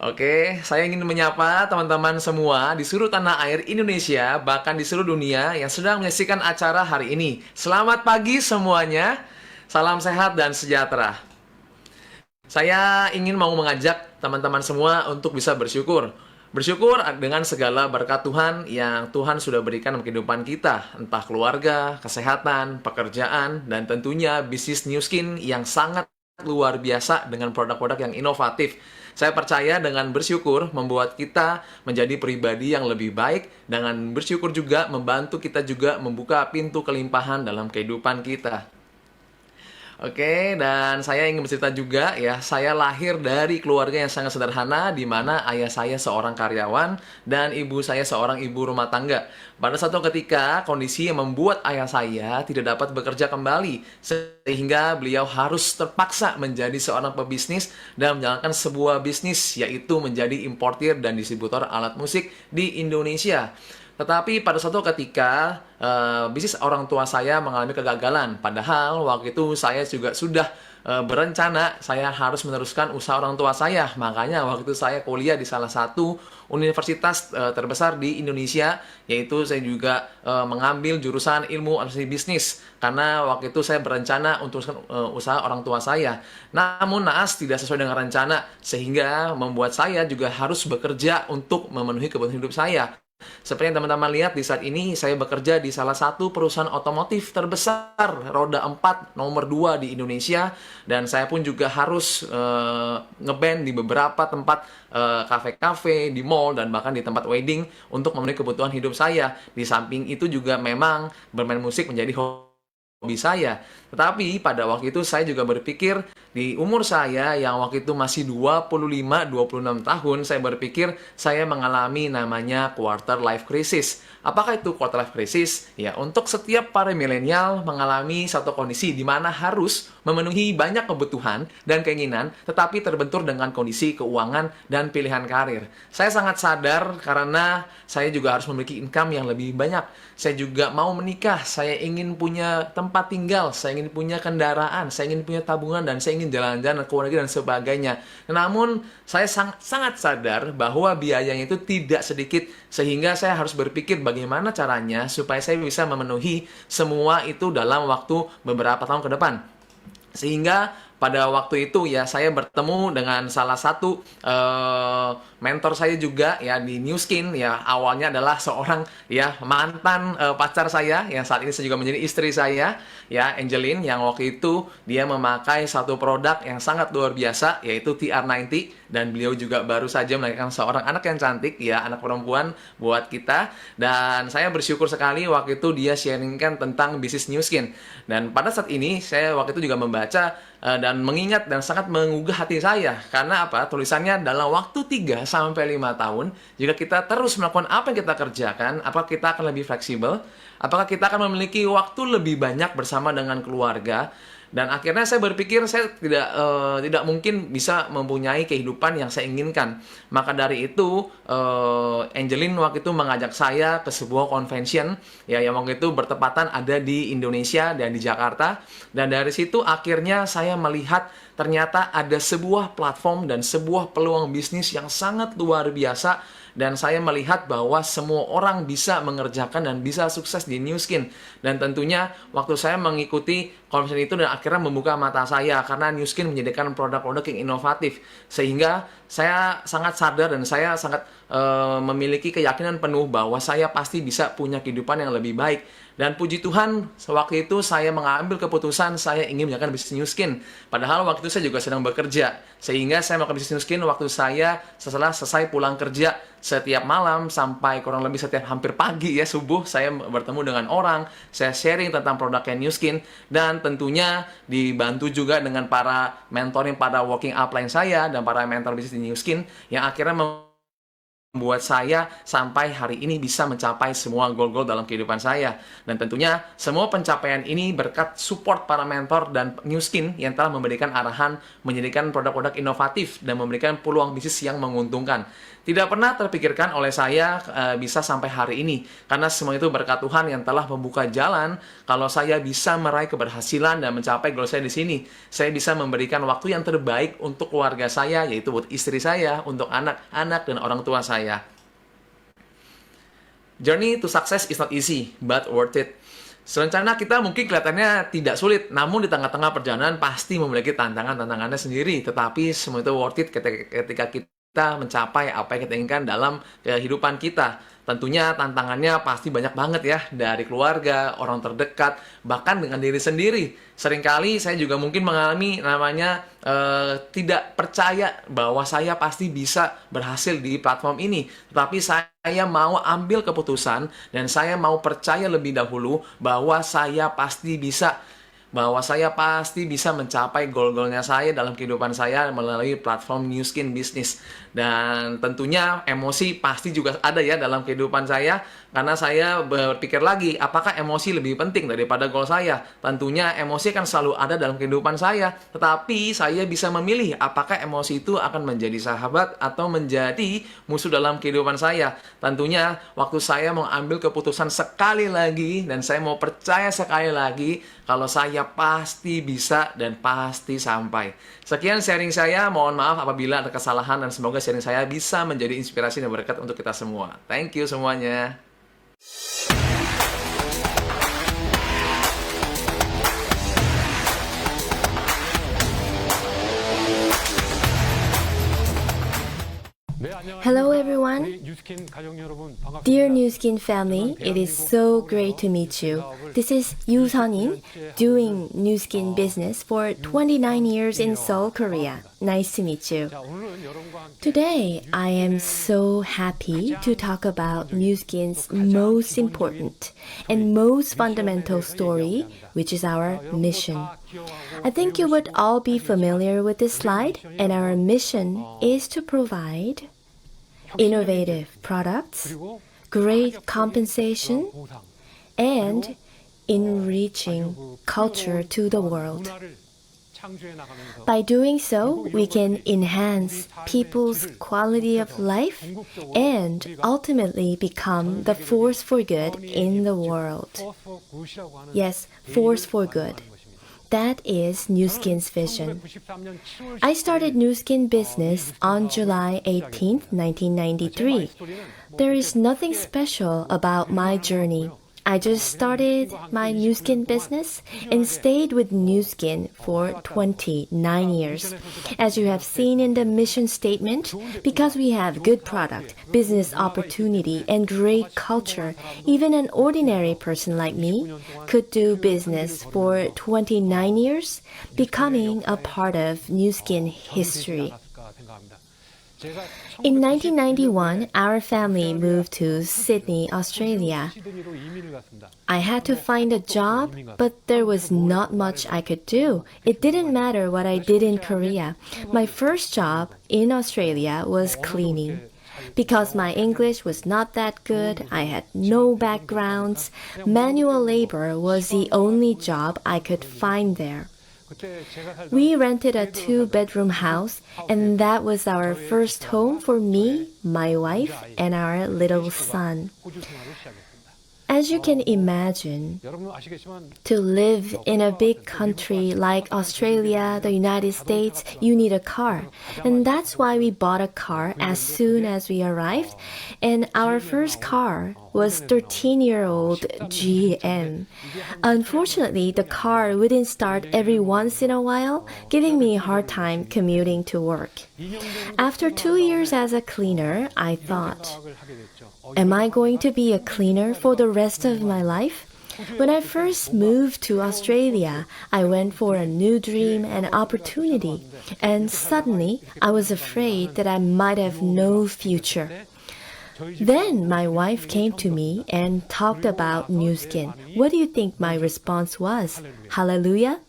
Oke, saya ingin menyapa teman-teman semua di seluruh tanah air Indonesia, bahkan di seluruh dunia yang sedang menyaksikan acara hari ini. Selamat pagi semuanya, salam sehat dan sejahtera. Saya ingin mau mengajak teman-teman semua untuk bisa bersyukur. Bersyukur dengan segala berkat Tuhan yang Tuhan sudah berikan dalam kehidupan kita. Entah keluarga, kesehatan, pekerjaan, dan tentunya bisnis Nu Skin yang sangat luar biasa dengan produk-produk yang inovatif. Saya percaya dengan bersyukur membuat kita menjadi pribadi yang lebih baik. Dengan bersyukur juga membantu kita juga membuka pintu kelimpahan dalam kehidupan kita. Oke, dan saya ingin bercerita juga ya, saya lahir dari keluarga yang sangat sederhana di mana ayah saya seorang karyawan dan ibu saya seorang ibu rumah tangga. Pada suatu ketika, kondisi yang membuat ayah saya tidak dapat bekerja kembali sehingga beliau harus terpaksa menjadi seorang pebisnis dan menjalankan sebuah bisnis yaitu menjadi importir dan distributor alat musik di Indonesia. Tetapi pada suatu ketika bisnis orang tua saya mengalami kegagalan. Padahal waktu itu saya juga sudah berencana saya harus meneruskan usaha orang tua saya. Makanya waktu itu saya kuliah di salah satu universitas terbesar di Indonesia. Yaitu saya juga mengambil jurusan ilmu administrasi bisnis. Karena waktu itu saya berencana untuk usaha orang tua saya. Namun naas tidak sesuai dengan rencana. Sehingga membuat saya juga harus bekerja untuk memenuhi kebutuhan hidup saya. Seperti yang teman-teman lihat di saat ini, saya bekerja di salah satu perusahaan otomotif terbesar roda 4 nomor 2 di Indonesia. Dan saya pun juga harus ngeband di beberapa tempat kafe-kafe, di mall, dan bahkan di tempat wedding untuk memenuhi kebutuhan hidup saya. Di samping itu juga memang bermain musik menjadi hobi saya. Tetapi pada waktu itu saya juga berpikir di umur saya yang waktu itu masih 25-26 tahun, saya berpikir saya mengalami namanya quarter life crisis. Apakah itu quarter life crisis? Ya, untuk setiap para milenial mengalami satu kondisi di mana harus memenuhi banyak kebutuhan dan keinginan, tetapi terbentur dengan kondisi keuangan dan pilihan karir. Saya sangat sadar karena saya juga harus memiliki income yang lebih banyak. Saya juga mau menikah, saya ingin punya tempat tempat tinggal, saya ingin punya kendaraan, saya ingin punya tabungan, dan saya ingin jalan-jalan ke luar negeri dan sebagainya. Namun, saya sangat sadar bahwa biayanya itu tidak sedikit, sehingga saya harus berpikir bagaimana caranya supaya saya bisa memenuhi semua itu dalam waktu beberapa tahun ke depan. Sehingga pada waktu itu ya saya bertemu dengan salah satu mentor saya juga ya di New Skin, ya awalnya adalah seorang ya mantan pacar saya yang saat ini saya juga menjadi istri saya ya, Angeline, yang waktu itu dia memakai satu produk yang sangat luar biasa yaitu TR90, dan beliau juga baru saja melahirkan seorang anak yang cantik ya, anak perempuan buat kita, dan saya bersyukur sekali waktu itu dia sharingkan tentang bisnis New Skin. Dan pada saat ini saya waktu itu juga membaca dan mengingat dan sangat menggugah hati saya. Karena apa? Tulisannya dalam waktu 3 sampai 5 tahun, jika kita terus melakukan apa yang kita kerjakan, apakah kita akan lebih fleksibel? Apakah kita akan memiliki waktu lebih banyak bersama dengan keluarga? Dan akhirnya saya berpikir saya tidak mungkin bisa mempunyai kehidupan yang saya inginkan. Maka dari itu Angeline waktu itu mengajak saya ke sebuah convention ya, yang waktu itu bertepatan ada di Indonesia dan di Jakarta. Dan dari situ akhirnya saya melihat ternyata ada sebuah platform dan sebuah peluang bisnis yang sangat luar biasa. Dan saya melihat bahwa semua orang bisa mengerjakan dan bisa sukses di New Skin. Dan tentunya waktu saya mengikuti konvensi itu dan akhirnya membuka mata saya, karena New Skin menyediakan produk-produk yang inovatif. Sehingga saya sangat sadar dan saya sangat memiliki keyakinan penuh bahwa saya pasti bisa punya kehidupan yang lebih baik. Dan puji Tuhan, waktu itu saya mengambil keputusan saya ingin menjalankan bisnis New Skin. Padahal waktu itu saya juga sedang bekerja. Sehingga saya melakukan bisnis New Skin waktu saya setelah selesai pulang kerja. Setiap malam sampai kurang lebih setiap hampir pagi ya, subuh, saya bertemu dengan orang. Saya sharing tentang produknya New Skin. Dan tentunya dibantu juga dengan para mentoring pada working upline saya dan para mentor bisnis di New Skin, yang akhirnya membuat saya sampai hari ini bisa mencapai semua goal-goal dalam kehidupan saya. Dan tentunya semua pencapaian ini berkat support para mentor dan New Skin yang telah memberikan arahan, menyediakan produk-produk inovatif, dan memberikan peluang bisnis yang menguntungkan. Tidak pernah terpikirkan oleh saya bisa sampai hari ini, karena semua itu berkat Tuhan yang telah membuka jalan. Kalau saya bisa meraih keberhasilan dan mencapai goal saya di sini, saya bisa memberikan waktu yang terbaik untuk keluarga saya, yaitu buat istri saya, untuk anak-anak dan orang tua saya. Journey to success is not easy, but worth it. Serencana kita mungkin kelihatannya tidak sulit, namun di tengah-tengah perjalanan pasti memiliki tantangannya sendiri. Tetapi semua itu worth it ketika kita mencapai apa yang kita inginkan dalam kehidupan kita. Tentunya tantangannya pasti banyak banget ya, dari keluarga, orang terdekat, bahkan dengan diri sendiri. Seringkali saya juga mungkin mengalami namanya tidak percaya bahwa saya pasti bisa berhasil di platform ini. Tetapi saya mau ambil keputusan dan saya mau percaya lebih dahulu bahwa saya pasti bisa mencapai goal-goalnya saya dalam kehidupan saya melalui platform New Skin Business. Dan tentunya emosi pasti juga ada ya dalam kehidupan saya, karena saya berpikir lagi, apakah emosi lebih penting daripada goal saya? Tentunya emosi kan selalu ada dalam kehidupan saya, tetapi saya bisa memilih apakah emosi itu akan menjadi sahabat atau menjadi musuh dalam kehidupan saya. Tentunya waktu saya mau ambil keputusan sekali lagi, dan saya mau percaya sekali lagi kalau saya pasti bisa dan pasti sampai. Sekian sharing saya, mohon maaf apabila ada kesalahan, dan semoga sharing saya bisa menjadi inspirasi dan berkat untuk kita semua. Thank you semuanya. Hello everyone. Dear New Skin family, it is so great to meet you. This is Yoo Sun-in, doing New Skin business for 29 years in Seoul, Korea. Nice to meet you. Today, I am so happy to talk about New Skin's most important and most fundamental story, which is our mission. I think you would all be familiar with this slide, and our mission is to provide innovative products, great compensation, and enriching culture to the world. By doing so, we can enhance people's quality of life and ultimately become the force for good in the world. Yes, force for good. That is Nu Skin's vision. I started Nu Skin business on July 18, 1993. There is nothing special about my journey. I just started my Nu Skin business and stayed with Nu Skin for 29 years. As you have seen in the mission statement, because we have good product, business opportunity, and great culture, even an ordinary person like me could do business for 29 years, becoming a part of Nu Skin history. In 1991, our family moved to Sydney, Australia. I had to find a job, but there was not much I could do. It didn't matter what I did in Korea. My first job in Australia was cleaning. Because my English was not that good, I had no backgrounds, manual labor was the only job I could find there. We rented a 2-bedroom house, and that was our first home for me, my wife, and our little son. As you can imagine, to live in a big country like Australia, the United States, you need a car. And that's why we bought a car as soon as we arrived. And our first car was 13-year-old GM. Unfortunately, the car wouldn't start every once in a while, giving me a hard time commuting to work. After 2 years as a cleaner, I thought, am I going to be a cleaner for the rest of my life? When I first moved to Australia, I went for a new dream and opportunity, and suddenly I was afraid that I might have no future. Then my wife came to me and talked about Nu Skin. What do you think my response was? Hallelujah?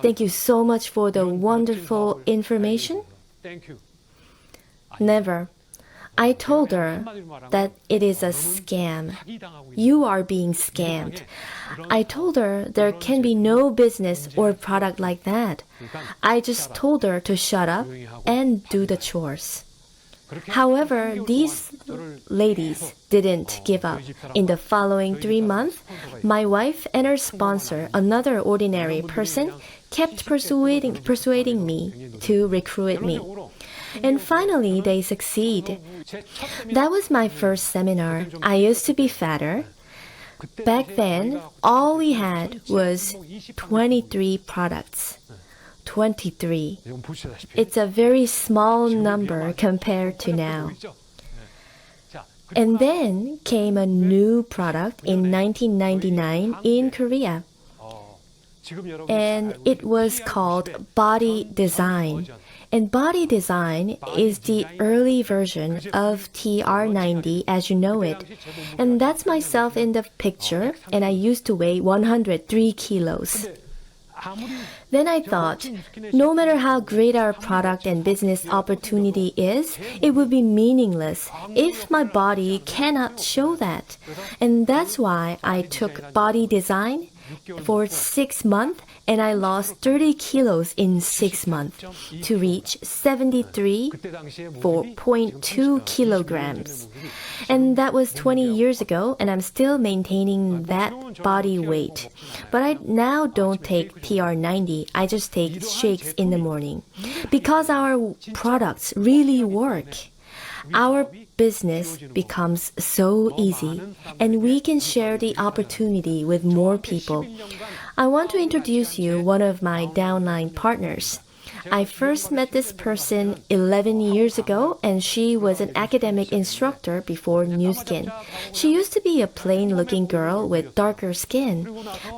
Thank you so much for the wonderful information? Never. I told her that it is a scam. You are being scammed. I told her there can be no business or product like that. I just told her to shut up and do the chores. However, these ladies didn't give up. In the following 3 months, my wife and her sponsor, another ordinary person, kept persuading me to recruit me. And finally, they succeed. That was my first seminar. I used to be fatter. Back then, all we had was 23 products. 23. It's a very small number compared to now. And then came a new product in 1999 in Korea. And it was called Body Design. And Body Design is the early version of TR90 as you know it. And that's myself in the picture, and I used to weigh 103 kilos. Then I thought, no matter how great our product and business opportunity is, it would be meaningless if my body cannot show that. And that's why I took Body Design for 6 months, and I lost 30 kilos in 6 months to reach 73.2 kilograms. And that was 20 years ago, and I'm still maintaining that body weight. But I now don't take TR90, I just take shakes in the morning. Because our products really work, our business becomes so easy, and we can share the opportunity with more people. I want to introduce you one of my downline partners. I first met this person 11 years ago, and she was an academic instructor before Nu Skin. She used to be a plain-looking girl with darker skin.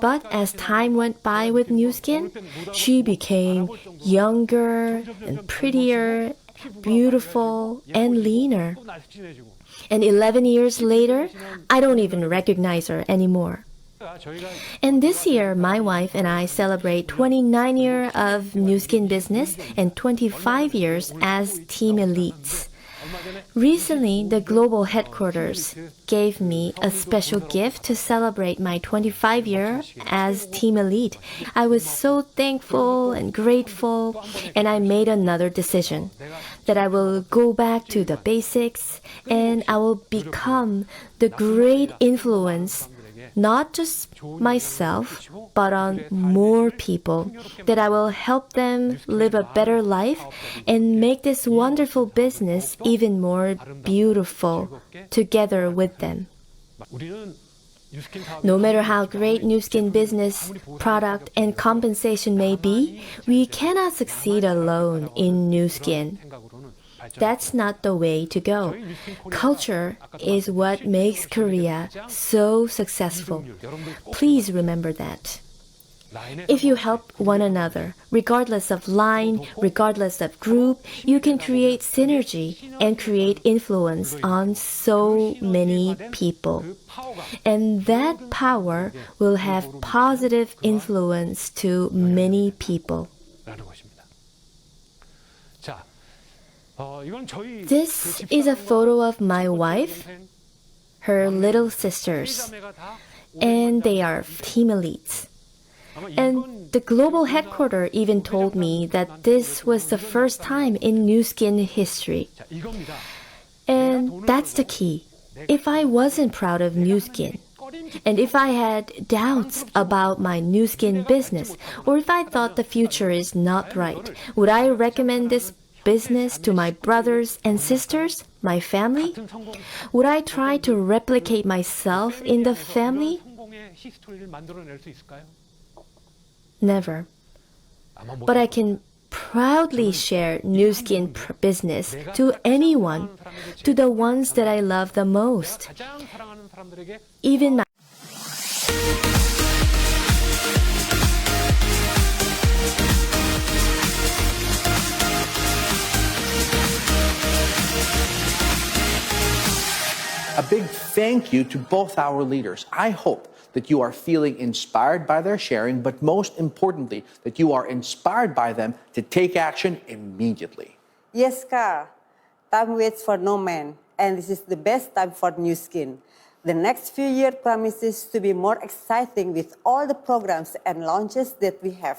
But as time went by with Nu Skin, she became younger and prettier, beautiful, and leaner. And 11 years later, I don't even recognize her anymore. And this year, my wife and I celebrate 29 years of Nu Skin business and 25 years as Team Elites. Recently, the global headquarters gave me a special gift to celebrate my 25-year as Team Elite. I was so thankful and grateful, and I made another decision that I will go back to the basics and I will become the great influence, not just myself, but on more people, that I will help them live a better life and make this wonderful business even more beautiful together with them. No matter how great Nu Skin business, product, and compensation may be, we cannot succeed alone in Nu Skin. That's not the way to go. Culture is what makes Korea so successful. Please remember that. If you help one another, regardless of line, regardless of group, you can create synergy and create influence on so many people. And that power will have positive influence to many people. This is a photo of my wife, her little sisters, and they are Team Elites. And the global headquarters even told me that this was the first time in Nu Skin history. And that's the key. If I wasn't proud of Nu Skin, and if I had doubts about my Nu Skin business, or if I thought the future is not bright, would I recommend this business to my brothers and sisters, my family? Would I try to replicate myself in the family? Never. But I can proudly share Nu Skin business to anyone, to the ones that I love the most. Even my A big thank you to both our leaders. I hope that you are feeling inspired by their sharing, but most importantly, that you are inspired by them to take action immediately. Yes, Carl. Time waits for no man, and this is the best time for Nu Skin. The next few years promises to be more exciting with all the programs and launches that we have.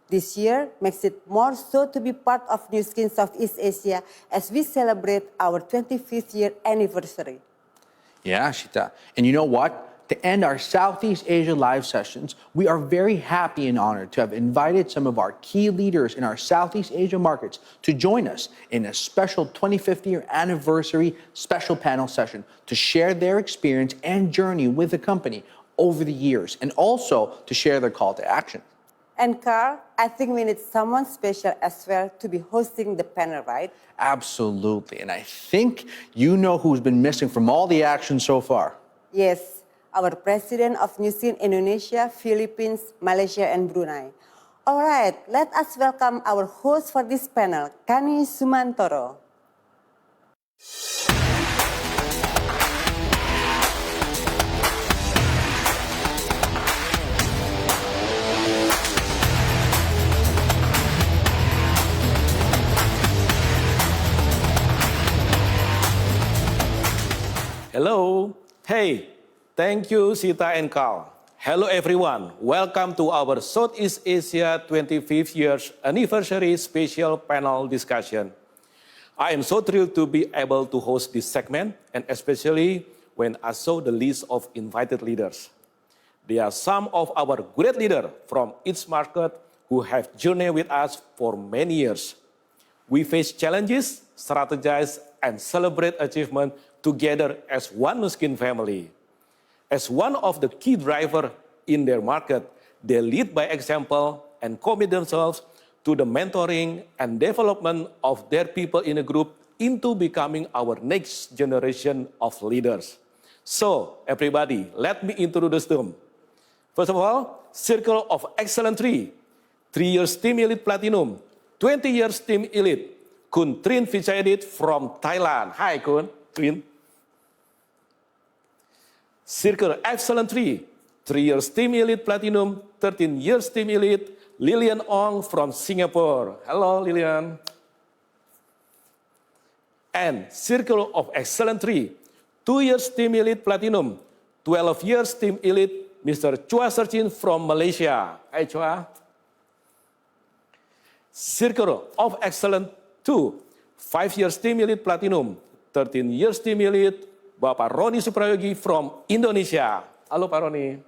This year makes it more so to be part of Nu Skin Southeast Asia as we celebrate our 25th year anniversary. Yeah, Shita. And you know what? To end our Southeast Asia live sessions, we are very happy and honored to have invited some of our key leaders in our Southeast Asia markets to join us in a special 25th year anniversary special panel session to share their experience and journey with the company over the years, and also to share their call to action. And Carl, I think we need someone special as well to be hosting the panel, right? Absolutely. And I think you know who's been missing from all the action so far. Yes, our president of Nu Skin Indonesia, Philippines, Malaysia, and Brunei. All right, let us welcome our host for this panel, Kani Sumantoro. Hello. Hey, thank you, Sita and Carl. Hello, everyone. Welcome to our Southeast Asia 25th years anniversary special panel discussion. I am so thrilled to be able to host this segment, and especially when I saw the list of invited leaders. They are some of our great leaders from each market who have journeyed with us for many years. We face challenges, strategize, and celebrate achievement together as one Nu Skin family. As one of the key drivers in their market, they lead by example and commit themselves to the mentoring and development of their people in a group into becoming our next generation of leaders. So, everybody, let me introduce them. First of all, Circle of Excellence 3 years Team Elite Platinum, 20 years Team Elite, Kun Trin Vichayadit from Thailand. Hi, Kun. Trin. Circle Excellence 3 years Team Elite Platinum, 13 years Team Elite, Lilian Ong from Singapore. Hello, Lilian. And Circle of Excellence 3, 2 years Team Elite Platinum, 12 years Team Elite, Mr. Chua Serchin from Malaysia. Hi Chua. Circle of Excellence 2, 5 years Team Elite Platinum, 13 years Team Elite, Bapak Roni Suprayogi from Indonesia. Halo Pak Roni.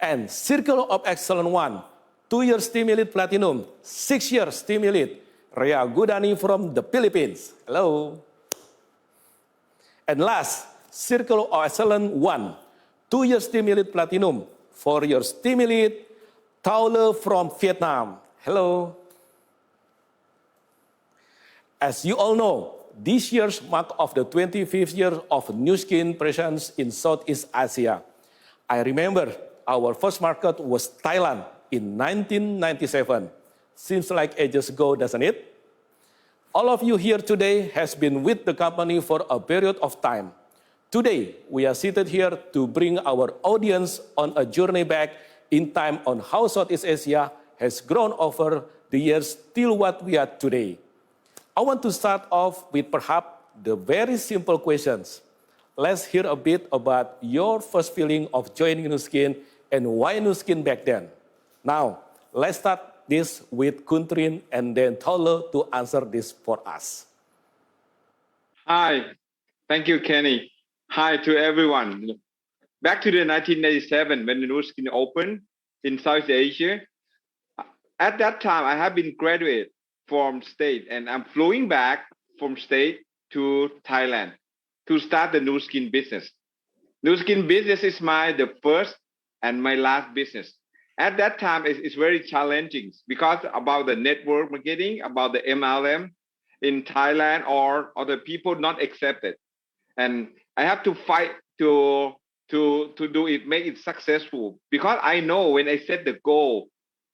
And Circle of Excellence 1, 2 years Team Elite Platinum, 6 years Team Elite, Rea Gudani from the Philippines. Hello. And last, Circle of Excellence 1, 2 years Team Elite Platinum, 4 years Team Elite, Taule from Vietnam. Hello. As you all know, this year's mark of the 25th year of Nu Skin presence in Southeast Asia. I remember our first market was Thailand in 1997. Seems like ages ago, doesn't it? All of you here today has been with the company for a period of time. Today, we are seated here to bring our audience on a journey back in time on how Southeast Asia has grown over the years till what we are today. I want to start off with perhaps the very simple questions. Let's hear a bit about your first feeling of joining Nu Skin and why Nu Skin back then. Now, let's start this with Kuntrin and then Taule to answer this for us. Hi, thank you, Kenny. Hi to everyone. Back to the 1997 when the Nu Skin opened in South Asia. At that time, I have been graduate from state and I'm flowing back from state to Thailand to start the Nu Skin business. Nu Skin business is the first and my last business. At that time, it's very challenging because about the network marketing, about the MLM in Thailand or other people not accepted. And I have to fight to do it, make it successful because I know when I set the goal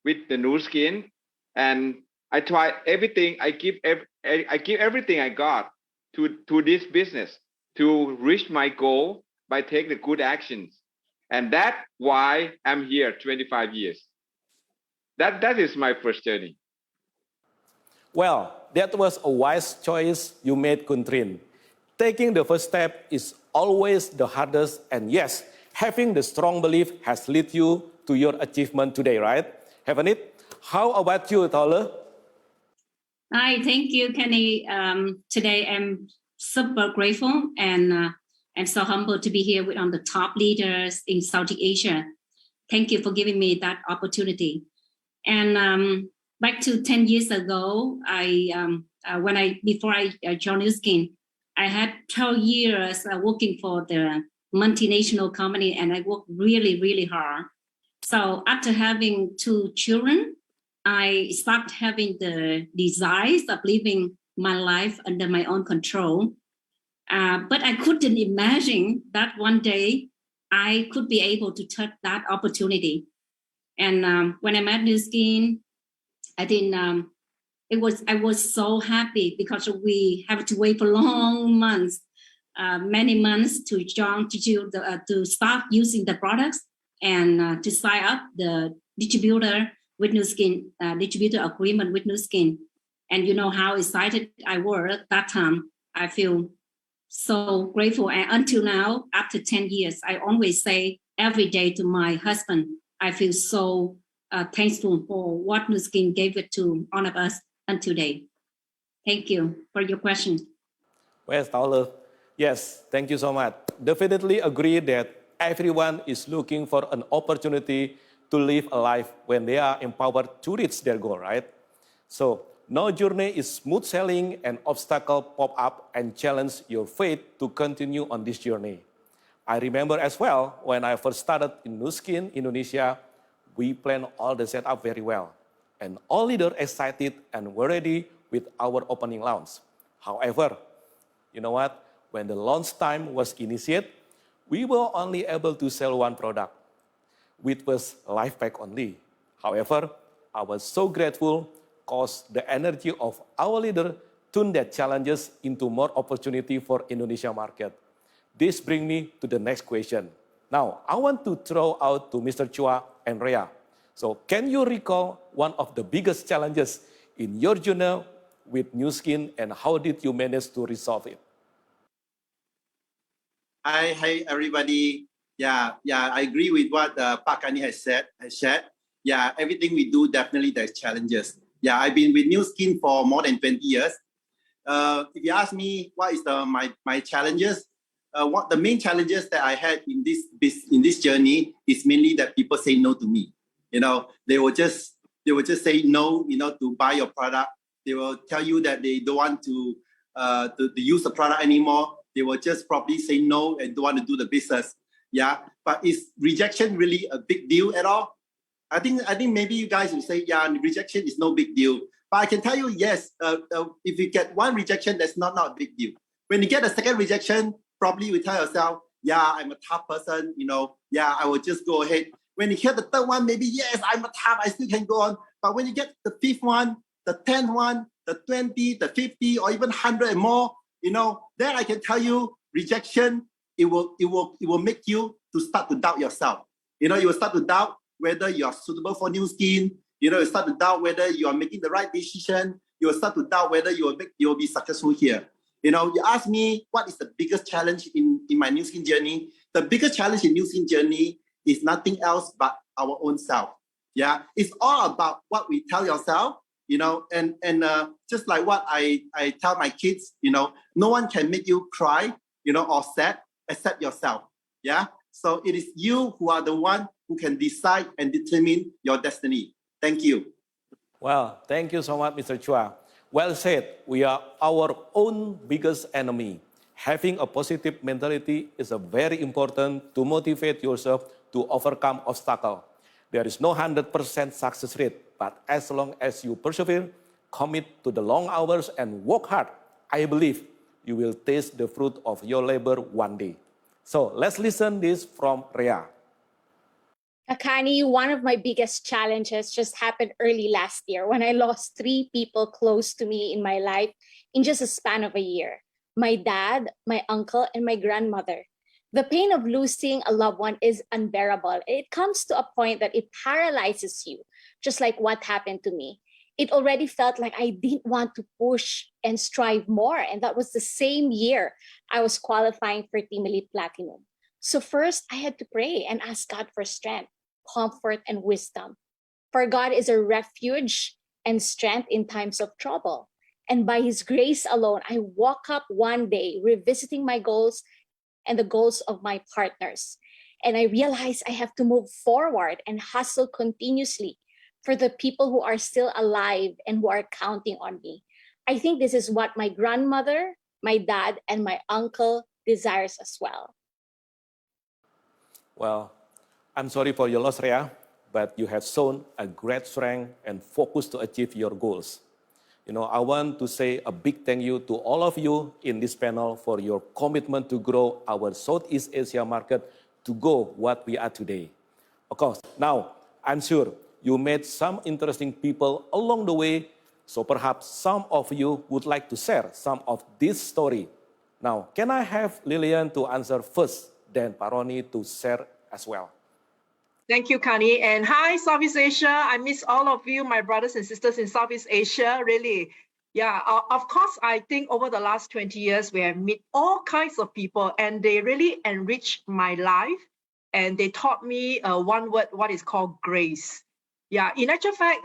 with the Nu Skin and I try everything, I give everything I got to this business to reach my goal by taking the good actions. And that's why I'm here 25 years. That is my first journey. Well, that was a wise choice you made, Kuntrin. Taking the first step is always the hardest, and yes, having the strong belief has led you to your achievement today, right? Haven't it? How about you, Taule? Hi, thank you, Kenny. Today I'm super grateful and I'm so humbled to be here with on the top leaders in Southeast Asia. Thank you for giving me that opportunity. And back to 10 years ago, before I joined Nu Skin, I had 12 years working for the multinational company, and I worked really, really hard. So after having 2 children, I started having the desires of living my life under my own control. But I couldn't imagine that one day I could be able to take that opportunity. And when I met Nu Skin, I think I was so happy because we have to wait for long months, many months to start using the products and to sign up the distributor with Nu Skin, distributor agreement with Nu Skin. And you know how excited I was at that time. I feel so grateful. And until now, after 10 years, I always say every day to my husband, I feel so thankful for what Nu Skin gave it to all of us until today. Thank you for your question. Well, Taule, yes, thank you so much. Definitely agree that everyone is looking for an opportunity to live a life when they are empowered to reach their goal, right? So no journey is smooth sailing, and obstacles pop up and challenge your faith to continue on this journey. I remember as well, when I first started in Nu Skin, Indonesia, we planned all the setup very well. And all leaders excited and were ready with our opening launch. However, you know what? When the launch time was initiated, we were only able to sell 1 product, which was Life Pack only. However, I was so grateful because the energy of our leader turned that challenges into more opportunity for Indonesia market. This brings me to the next question. Now, I want to throw out to Mr. Chua and Rea. So, can you recall one of the biggest challenges in your journey with New Skin, and how did you manage to resolve it? Hi, everybody. Yeah, I agree with what Pak Kani has shared. Yeah, everything we do, definitely there's challenges. Yeah, I've been with New Skin for more than 20 years. If you ask me what is my challenges, what the main challenges that I had in this journey is mainly that people say no to me. You know, they will just say no, to buy your product. They will tell you that they don't want to use the product anymore. They will just probably say no and don't want to do the business. Yeah, but is rejection really a big deal at all? I think maybe you guys will say, yeah, rejection is no big deal. But I can tell you, yes, if you get one rejection, that's not a big deal. When you get a second rejection, probably you tell yourself, yeah, I'm a tough person, yeah, I will just go ahead. When you hear the third one, maybe, yes, I'm a tough, I still can go on. But when you get the fifth one, the 10th one, the 20, the 50, or even 100 and more, then I can tell you, rejection, it will make you to start to doubt yourself. You will start to doubt whether you are suitable for New Skin. You start to doubt whether you are making the right decision. You will start to doubt whether you will be successful here. You ask me what is the biggest challenge in my New Skin journey. The biggest challenge in New Skin journey is nothing else but our own self. Yeah, it's all about what we tell yourself. And just like what I tell my kids, no one can make you cry, or sad except yourself. Yeah. So it is you who are the one who can decide and determine your destiny. Thank you. Well, thank you so much, Mr. Chua. Well said. We are our own biggest enemy. Having a positive mentality is very important to motivate yourself to overcome obstacles. There is no 100% success rate, but as long as you persevere, commit to the long hours, and work hard, I believe you will taste the fruit of your labor one day. So let's listen this from Rhea. Akani, one of my biggest challenges just happened early last year when I lost 3 people close to me in my life in just a span of a year. My dad, my uncle, and my grandmother. The pain of losing a loved one is unbearable. It comes to a point that it paralyzes you, just like what happened to me. It already felt like I didn't want to push and strive more. And that was the same year I was qualifying for Team Elite Platinum. So first, I had to pray and ask God for strength, comfort, and wisdom. For God is a refuge and strength in times of trouble. And by His grace alone, I woke up one day revisiting my goals and the goals of my partners. And I realized I have to move forward and hustle continuously for the people who are still alive and who are counting on me. I think this is what my grandmother, my dad, and my uncle desires as well. Well, I'm sorry for your loss, Rhea, but you have shown a great strength and focus to achieve your goals. I want to say a big thank you to all of you in this panel for your commitment to grow our Southeast Asia market to go what we are today. Of course, now I'm sure you met some interesting people along the way, so perhaps some of you would like to share some of this story. Now, can I have Lillian to answer first, then Paroni to share as well? Thank you, Kani. And hi, Southeast Asia. I miss all of you, my brothers and sisters in Southeast Asia, really. Yeah, of course, I think over the last 20 years, we have met all kinds of people, and they really enriched my life. And they taught me one word, what is called grace. Yeah, in actual fact,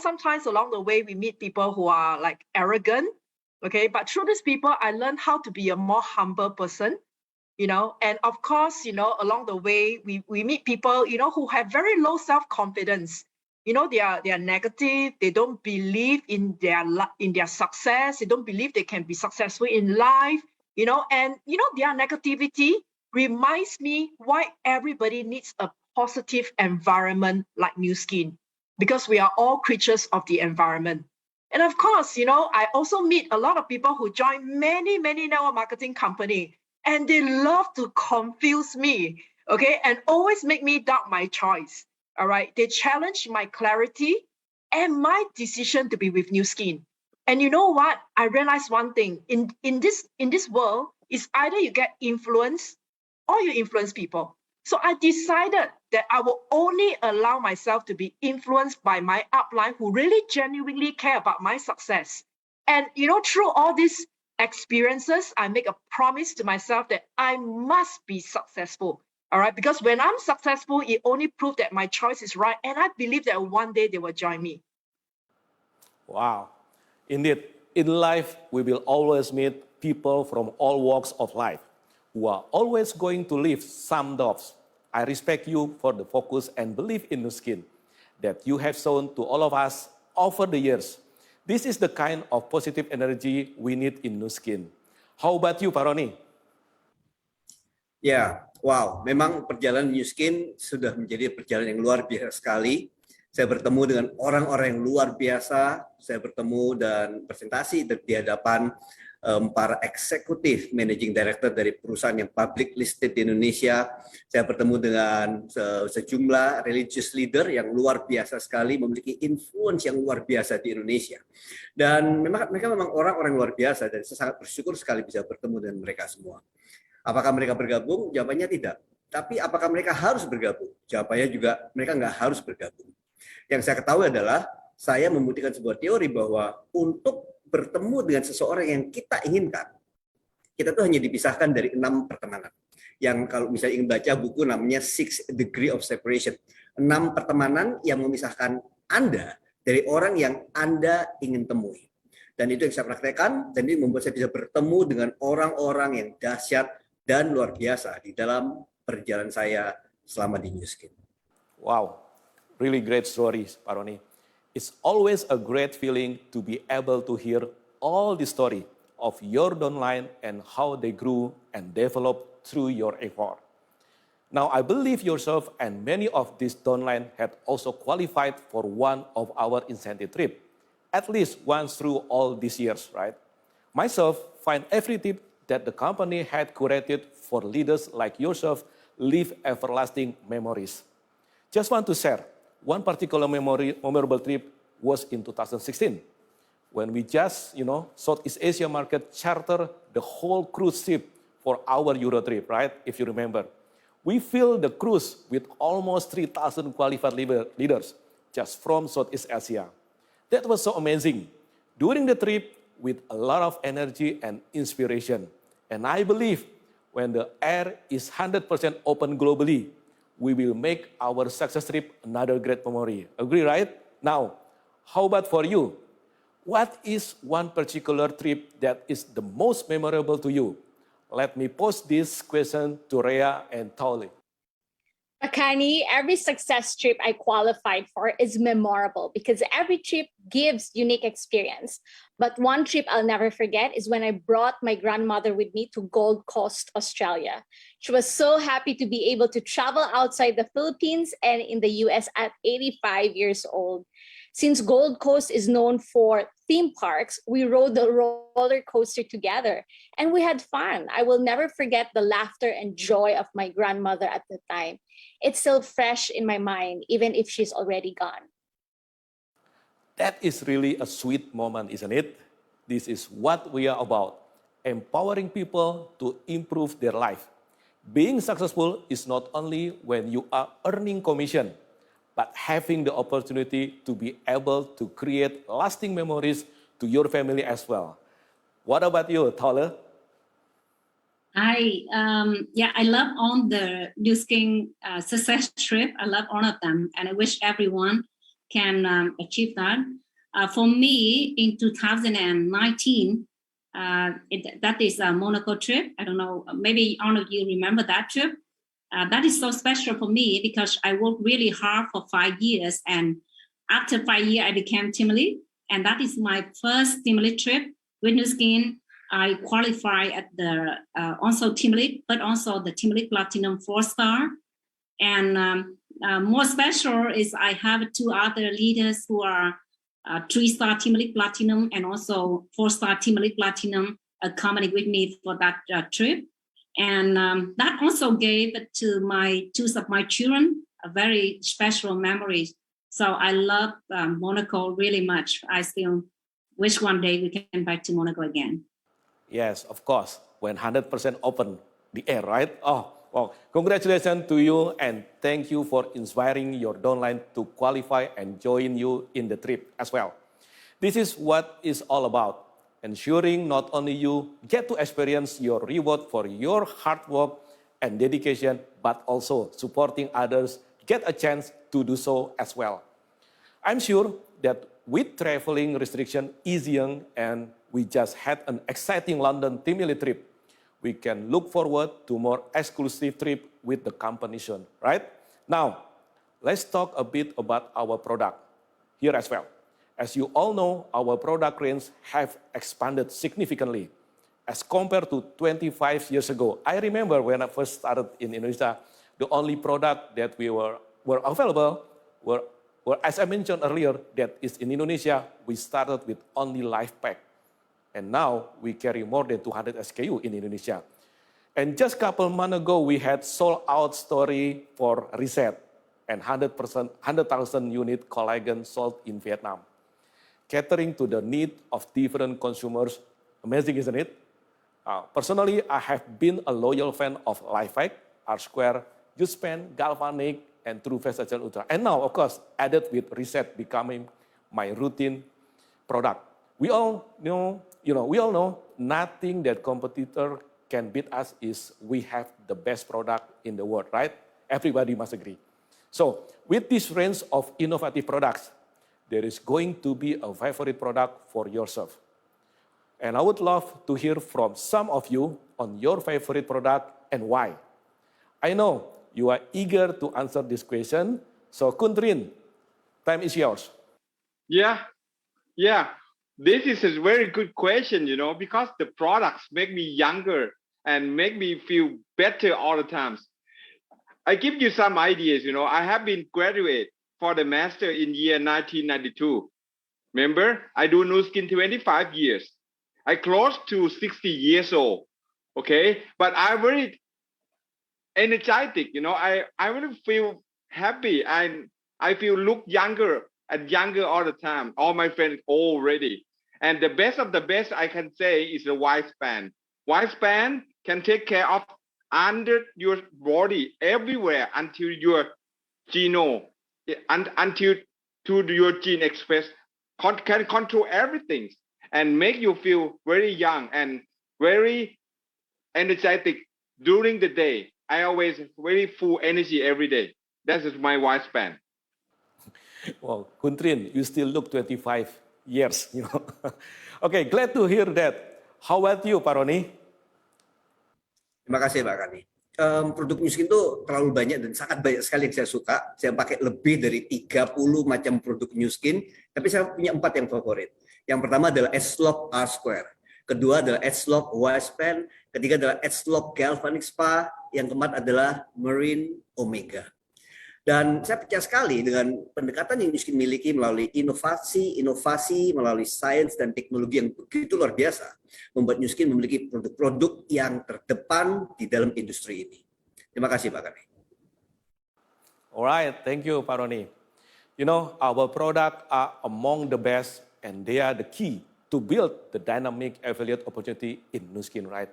sometimes along the way, we meet people who are like arrogant, okay? But through these people, I learned how to be a more humble person. And of course, along the way, we meet people, who have very low self-confidence. They are negative. They don't believe in their success. They don't believe they can be successful in life, and, their negativity reminds me why everybody needs a positive environment like New Skin, because we are all creatures of the environment. And of course, I also meet a lot of people who join many, many network marketing companies. And they love to confuse me, okay, and always make me doubt my choice, all right? They challenge my clarity and my decision to be with New Skin. And you know what? I realized one thing. In this world, it's either you get influence or you influence people. So I decided that I will only allow myself to be influenced by my upline who really genuinely care about my success. And, through all these experiences, I make a promise to myself that I must be successful. All right. Because when I'm successful, it only proves that my choice is right. And I believe that one day they will join me. Wow. Indeed, in life, we will always meet people from all walks of life who are always going to live some doubts. I respect you for the focus and belief in Nu Skin that you have shown to all of us over the years. This is the kind of positive energy we need in Nu Skin. How about you, Pak Roni? Ya, wow, memang perjalanan Nu Skin sudah menjadi perjalanan yang luar biasa sekali. Saya bertemu dengan orang-orang yang luar biasa, saya bertemu dan presentasi di hadapan para eksekutif managing director dari perusahaan yang public listed di Indonesia. Saya bertemu dengan sejumlah religious leader yang luar biasa sekali, memiliki influence yang luar biasa di Indonesia. Dan mereka memang orang-orang luar biasa dan saya sangat bersyukur sekali bisa bertemu dengan mereka semua. Apakah mereka bergabung? Jawabannya tidak. Tapi apakah mereka harus bergabung? Jawabannya juga mereka nggak harus bergabung. Yang saya ketahui adalah saya membuktikan sebuah teori bahwa untuk bertemu dengan seseorang yang kita inginkan, kita tuh hanya dipisahkan dari 6 pertemanan. Yang kalau misalnya ingin baca buku namanya 6 Degree of Separation. 6 pertemanan yang memisahkan Anda dari orang yang Anda ingin temui. Dan itu yang saya praktekkan, dan ini membuat saya bisa bertemu dengan orang-orang yang dahsyat dan luar biasa di dalam perjalanan saya selama di Nu Skin. Wow, really great stories, Pak Roni. It's always a great feeling to be able to hear all the story of your downline and how they grew and developed through your effort. Now, I believe yourself and many of these downline had also qualified for one of our incentive trip, at least once through all these years, right? Myself find every tip that the company had curated for leaders like yourself leave everlasting memories. Just want to share, one particular memorable trip was in 2016, when we just, Southeast Asia market charter the whole cruise ship for our Euro trip, right? If you remember. We filled the cruise with almost 3,000 qualified leaders just from Southeast Asia. That was so amazing. During the trip, with a lot of energy and inspiration. And I believe when the air is 100% open globally, we will make our success trip another great memory. Agree, right? Now, how about for you? What is one particular trip that is the most memorable to you? Let me pose this question to Rhea and Tauli. Akani, every success trip I qualified for is memorable because every trip gives unique experience. But one trip I'll never forget is when I brought my grandmother with me to Gold Coast, Australia. She was so happy to be able to travel outside the Philippines and in the US at 85 years old. Since Gold Coast is known for theme parks, we rode the roller coaster together and we had fun. I will never forget the laughter and joy of my grandmother at the time. It's still fresh in my mind, even if she's already gone. That is really a sweet moment, isn't it? This is what we are about, empowering people to improve their life. Being successful is not only when you are earning commission, but having the opportunity to be able to create lasting memories to your family as well. What about you, Tauli? I love all the Nu Skin success trip. I love all of them, and I wish everyone can achieve that. For me, in 2019, that is a Monaco trip. I don't know, maybe all of you remember that trip. That is so special for me because I worked really hard for 5 years, and after 5 years, I became team lead, and that is my first team lead trip with Nu Skin. I qualified at the also team lead, but also the team lead platinum 4-star. And more special is I have 2 other leaders who are 3-star team lead platinum and also 4-star team lead platinum accompanied with me for that trip. And that also gave to my 2 of my children a very special memory. So I love Monaco really much. I still wish one day we can back to Monaco again. Yes, of course, when 100% open the air, right? Oh, well, congratulations to you and thank you for inspiring your downline to qualify and join you in the trip as well. This is what it's all about, ensuring not only you get to experience your reward for your hard work and dedication, but also supporting others get a chance to do so as well. I'm sure that with traveling restriction easing and we just had an exciting London Timely trip, we can look forward to more exclusive trip with the company soon, right? Now, let's talk a bit about our product here as well. As you all know, our product range have expanded significantly as compared to 25 years ago. I remember when I first started in Indonesia, the only product that were available were, as I mentioned earlier, that is in Indonesia, we started with only life pack. And now we carry more than 200 SKU in Indonesia. And just a couple months ago, we had sold out story for Reset and 100,000 unit collagen sold in Vietnam. Catering to the need of different consumers. Amazing, isn't it? Personally, I have been a loyal fan of LifeHack, R-Square, JustSpan, Galvanic, and True Face Essential Ultra. And now, of course, added with Reset becoming my routine product. We all know nothing that competitor can beat us is we have the best product in the world, right? Everybody must agree. So with this range of innovative products, there is going to be a favorite product for yourself. And I would love to hear from some of you on your favorite product and why. I know you are eager to answer this question. So Kuntrin, time is yours. Yeah. This is a very good question, because the products make me younger and make me feel better all the times. I give you some ideas, I have been graduate for the master in year 1992. Remember, I do Nu Skin 25 years. I close to 60 years old, okay? But I'm very energetic, I really feel happy and I feel look younger and younger all the time. All my friends already. And the best of the best I can say is the Wispan. Wispan can take care of under your body everywhere until your genome, until to your gene express, can control everything and make you feel very young and very energetic during the day. I always very full energy every day. That is my Wispan. Well, Kuntrin, you still look 25 years, Okay, glad to hear that. How about you, Pak Roni? Terima kasih, Pak Kani. Produk Nu Skin itu terlalu banyak dan sangat banyak sekali yang saya suka. Saya pakai lebih dari 30 macam produk Nu Skin, tapi saya punya 4 yang favorit. Yang pertama adalah S-Lock R-Square. Kedua adalah S-Lock Wispan. Ketiga adalah S-Lock Galvanic Spa. Yang keempat adalah Marine Omega. Dan saya percaya sekali dengan pendekatan yang Nu Skin miliki melalui inovasi, melalui sains dan teknologi yang begitu luar biasa, membuat Nu Skin memiliki produk-produk yang terdepan di dalam industri ini. Terima kasih, Pak Kani. Alright, thank you, Pak Roni. Our products are among the best and they are the key to build the dynamic affiliate opportunity in Nu Skin, right?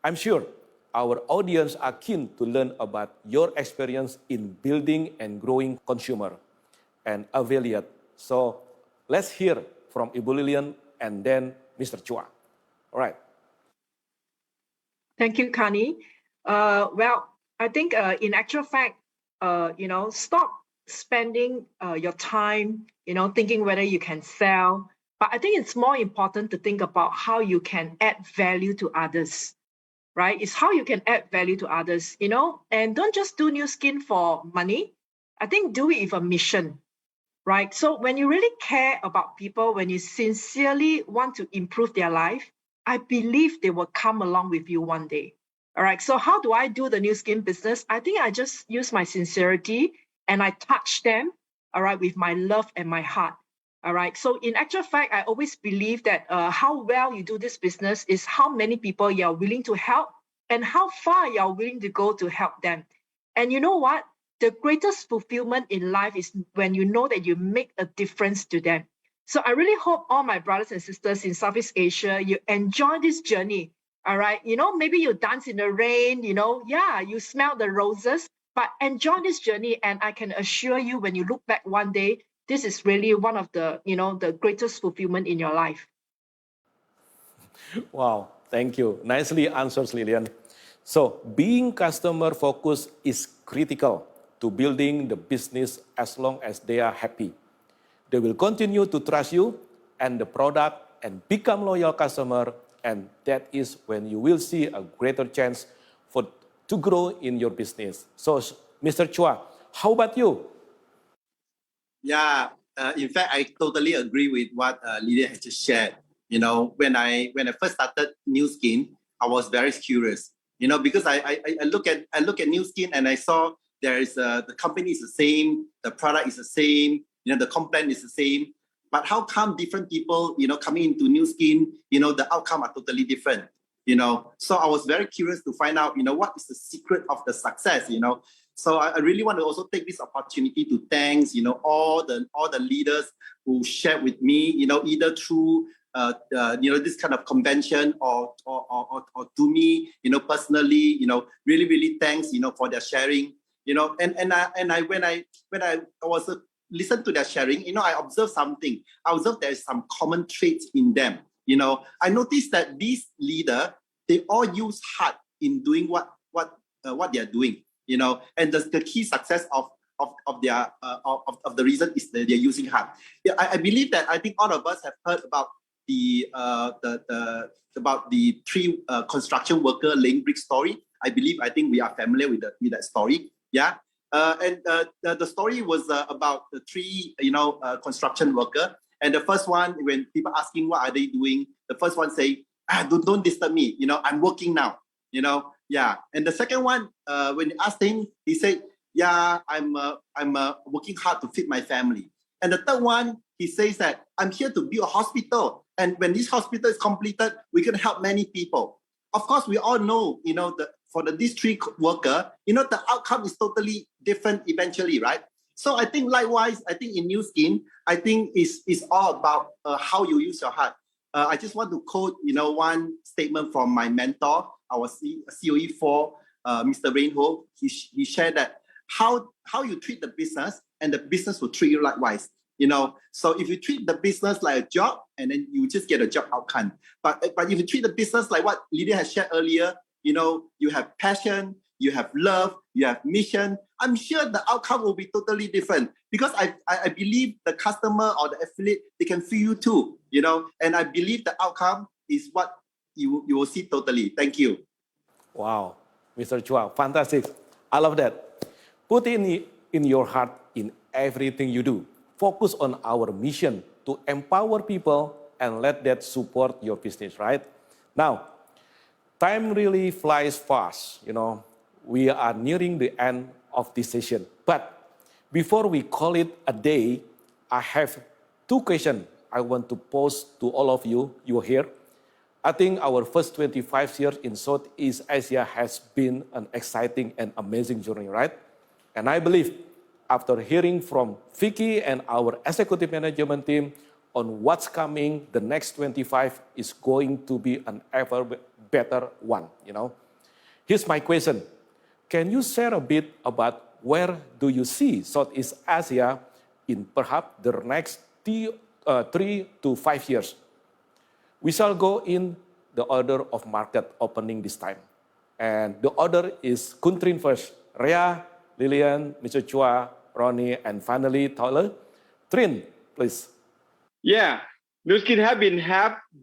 I'm sure our audience are keen to learn about your experience in building and growing consumer and affiliate. So let's hear from Ibu Lilian and then Mr. Chua. All right. Thank you, Kani. Well, I think in actual fact, stop spending your time, thinking whether you can sell. But I think it's more important to think about how you can add value to others. Right? It's how you can add value to others, and don't just do Nu Skin for money. I think do it with a mission, right? So when you really care about people, when you sincerely want to improve their life, I believe they will come along with you one day. All right. So how do I do the Nu Skin business? I think I just use my sincerity and I touch them, all right, with my love and my heart. All right. So in actual fact, I always believe that how well you do this business is how many people you are willing to help and how far you are willing to go to help them. And you know what? The greatest fulfillment in life is when you know that you make a difference to them. So I really hope all my brothers and sisters in Southeast Asia, you enjoy this journey. All right. Maybe you dance in the rain, you smell the roses, but enjoy this journey. And I can assure you when you look back one day, this is really one of the, the greatest fulfillment in your life. Wow, thank you. Nicely answered, Lillian. So, being customer focused is critical to building the business as long as they are happy. They will continue to trust you and the product and become loyal customer, and that is when you will see a greater chance to grow in your business. So, Mr. Chua, how about you? Yeah, in fact, I totally agree with what Lydia has just shared. You know, when I first started New Skin, I was very curious. You know, because I look at New Skin and I saw there is the company is the same, the product is the same, you know, the complaint is the same. But how come different people, you know, coming into New Skin, you know, the outcome are totally different. You know, so I was very curious to find out, you know, what is the secret of the success. You know, so I really want to also take this opportunity to thank, you know, all the leaders who shared with me, you know, either through you know, this kind of convention or to me, you know, personally, you know, really thanks, you know, for their sharing, you know, and I when I was listen to their sharing, you know, I observed something. I observed there is some common traits in them. You know, I noticed that these leaders, they all use heart in doing what they are doing. You know, and the key success of their of the reason is that they're using heart. Yeah, I believe that I think all of us have heard about about the three construction worker laying brick story. I think we are familiar with that story. Yeah. The story was about the three, you know, construction worker. And the first one, when people asking what are they doing, the first one say, don't disturb me. You know, I'm working now. You know, yeah. And the second one, when they asked him, he said, yeah, I'm working hard to feed my family. And the third one, he says that I'm here to build a hospital. And when this hospital is completed, we can help many people. Of course, we all know, you know, for these three workers, you know, the outcome is totally different eventually, right? So I think likewise, I think in New Skin, I think is all about how you use your heart. I just want to quote, you know, one statement from my mentor, our COE4, Mr. Reinhold. He shared that how you treat the business and the business will treat you likewise. You know, so if you treat the business like a job, and then you just get a job outcome. But if you treat the business like what Lydia has shared earlier, you know, you have passion, you have love, you have mission, I'm sure the outcome will be totally different, because I believe the customer or the affiliate, they can feel you too, you know, and I believe the outcome is what you will see totally. Thank you. Wow, Mr. Chua, fantastic. I love that. Put in your heart in everything you do. Focus on our mission to empower people and let that support your business, right? Now, time really flies fast, you know. We are nearing the end of this session. But before we call it a day, I have two questions I want to pose to all of you. You are here. I think our first 25 years in Southeast Asia has been an exciting and amazing journey, right? And I believe after hearing from Vicky and our executive management team on what's coming, the next 25 is going to be an ever better one, you know. Here's my question. Can you share a bit about where do you see Southeast Asia in perhaps the next 3 to 5 years? We shall go in the order of market opening this time. And the order is Kuntrin first, Rhea, Lillian, Mr. Chua, Ronnie, and finally Tyler. Trin, please. Yeah, New Skin have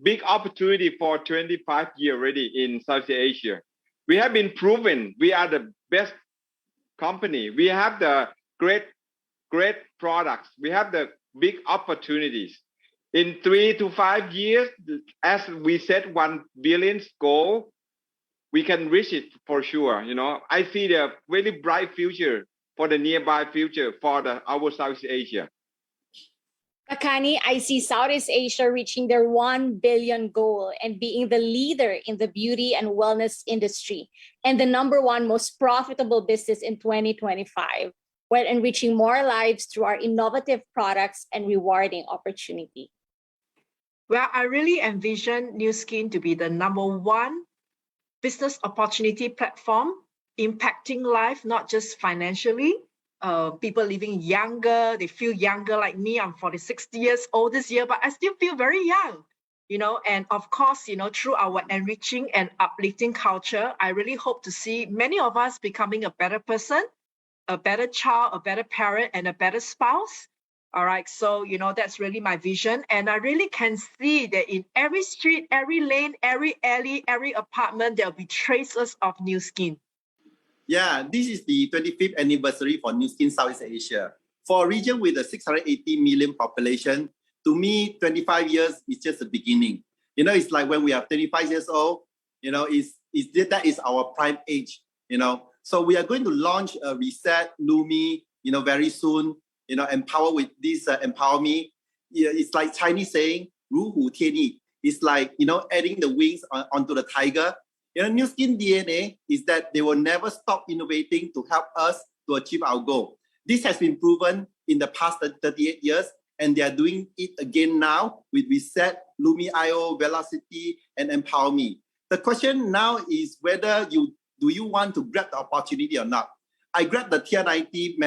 big opportunity for 25 years already in Southeast Asia. We have been proven we are the best company. We have the great products. We have the big opportunities. In 3 to 5 years, as we set 1 billion goal, we can reach it for sure. You know, I see the very bright future for the nearby future for our Southeast Asia. Kakani, I see Southeast Asia reaching their 1 billion goal and being the leader in the beauty and wellness industry and the #1 most profitable business in 2025, while enriching more lives through our innovative products and rewarding opportunity. Well, I really envision New Skin to be the #1 business opportunity platform, impacting life, not just financially. People living younger, they feel younger like me. I'm 46 years old this year, but I still feel very young. and of course, through our enriching and uplifting culture, I really hope to see many of us becoming a better person, a better child, a better parent, and a better spouse. All right, so, that's really my vision. And I really can see that in every street, every lane, every alley, every apartment, there'll be traces of Nu Skin. Yeah, this is the 25th anniversary for Nu Skin Southeast Asia. For a region with a 680 million population, to me, 25 years is just the beginning. It's like when we are 35 years old, that is our prime age, So we are going to launch a Reset Lumi, very soon, empower with this EmpowerME. It's like Chinese saying, 如虎添翼. It's like, adding the wings onto the tiger. Nu Skin DNA is that they will never stop innovating to help us to achieve our goal. This has been proven in the past 38 years, and they are doing it again now with Reset, Lumi.io, Velocity, and EmpowerME. The question now is whether do you want to grab the opportunity or not? I grabbed the Tier 90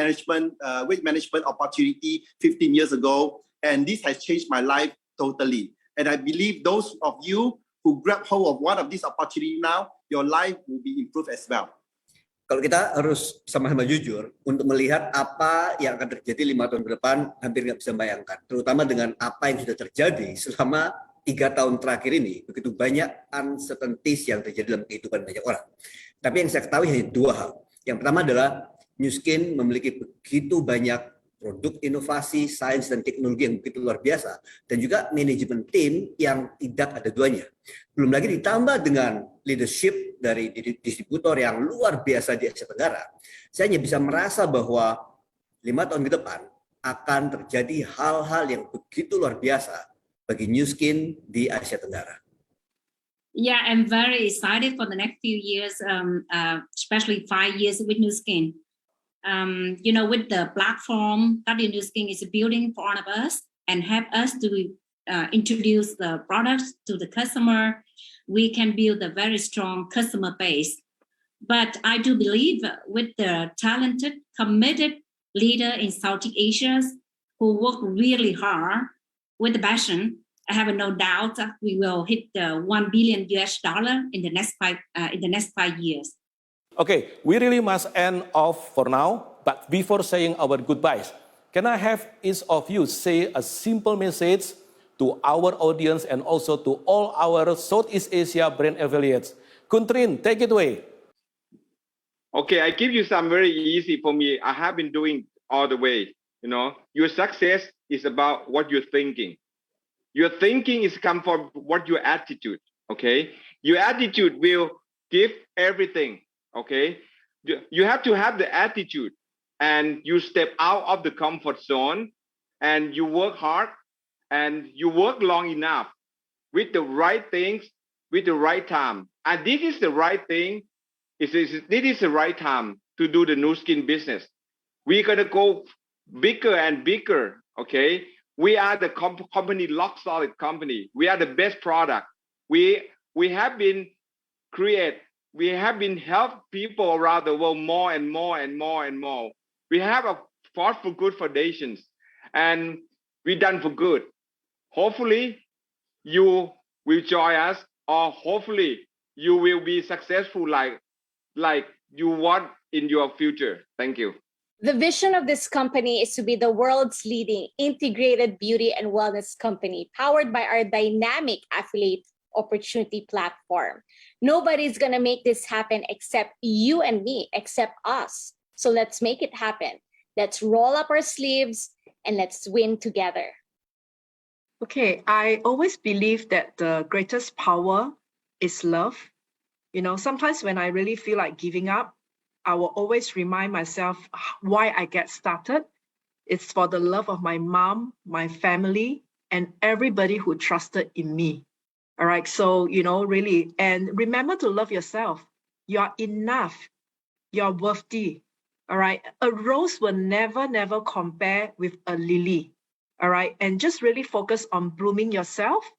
weight management opportunity 15 years ago, and this has changed my life totally. And I believe those of you who grab hold of one of these opportunities now, your life will be improved as well. Kalau kita harus sama-sama jujur untuk melihat apa yang akan terjadi 5 tahun ke depan, hampir nggak bisa bayangkan. Terutama dengan apa yang sudah terjadi selama 3 tahun terakhir ini, begitu banyak uncertainties yang terjadi dalam kehidupan banyak orang. Tapi yang saya ketahui hanya 2 hal. Yang pertama adalah Nu Skin memiliki begitu banyak produk inovasi, sains, dan teknologi yang begitu luar biasa, dan juga manajemen tim yang tidak ada duanya. Belum lagi ditambah dengan leadership dari distributor yang luar biasa di Asia Tenggara. Saya hanya bisa merasa bahwa 5 tahun ke depan akan terjadi hal-hal yang begitu luar biasa bagi Nu Skin di Asia Tenggara. Yeah, I'm very excited for the next few years, especially 5 years with Nu Skin. With the platform that Nu Skin is building for all of us and help us to introduce the products to the customer, we can build a very strong customer base. But I do believe with the talented, committed leader in Southeast Asia who work really hard with the passion, I have no doubt that we will hit the $1 billion in the next 5 years. Okay, we really must end off for now, but before saying our goodbyes, can I have each of you say a simple message to our audience and also to all our Southeast Asia brand affiliates? Kuntrin, take it away. Okay, I give you some very easy for me. I have been doing all the way. Your success is about what you're thinking. Your thinking is come from what your attitude. Okay, your attitude will give everything. Okay, you have to have the attitude, and you step out of the comfort zone, and you work hard, and you work long enough with the right things, with the right time. And this is the right thing. This is the right time to do the Nu Skin business. We're gonna go bigger and bigger. Okay, we are the company, lock solid company. We are the best product. We have been We have been help people around the world more and more and more and more. We have a fought for good foundations, and we done for good. Hopefully, you will join us, or hopefully you will be successful like you want in your future. Thank you. The vision of this company is to be the world's leading integrated beauty and wellness company, powered by our dynamic affiliate opportunity platform. Nobody's going to make this happen except you and me, except us. So let's make it happen. Let's roll up our sleeves and let's win together. Okay, I always believe that the greatest power is love. Sometimes when I really feel like giving up, I will always remind myself why I get started. It's for the love of my mom, my family, and everybody who trusted in me. All right, so, really, and remember to love yourself. You're enough. You're worthy. All right, a rose will never compare with a lily. All right, and just really focus on blooming yourself.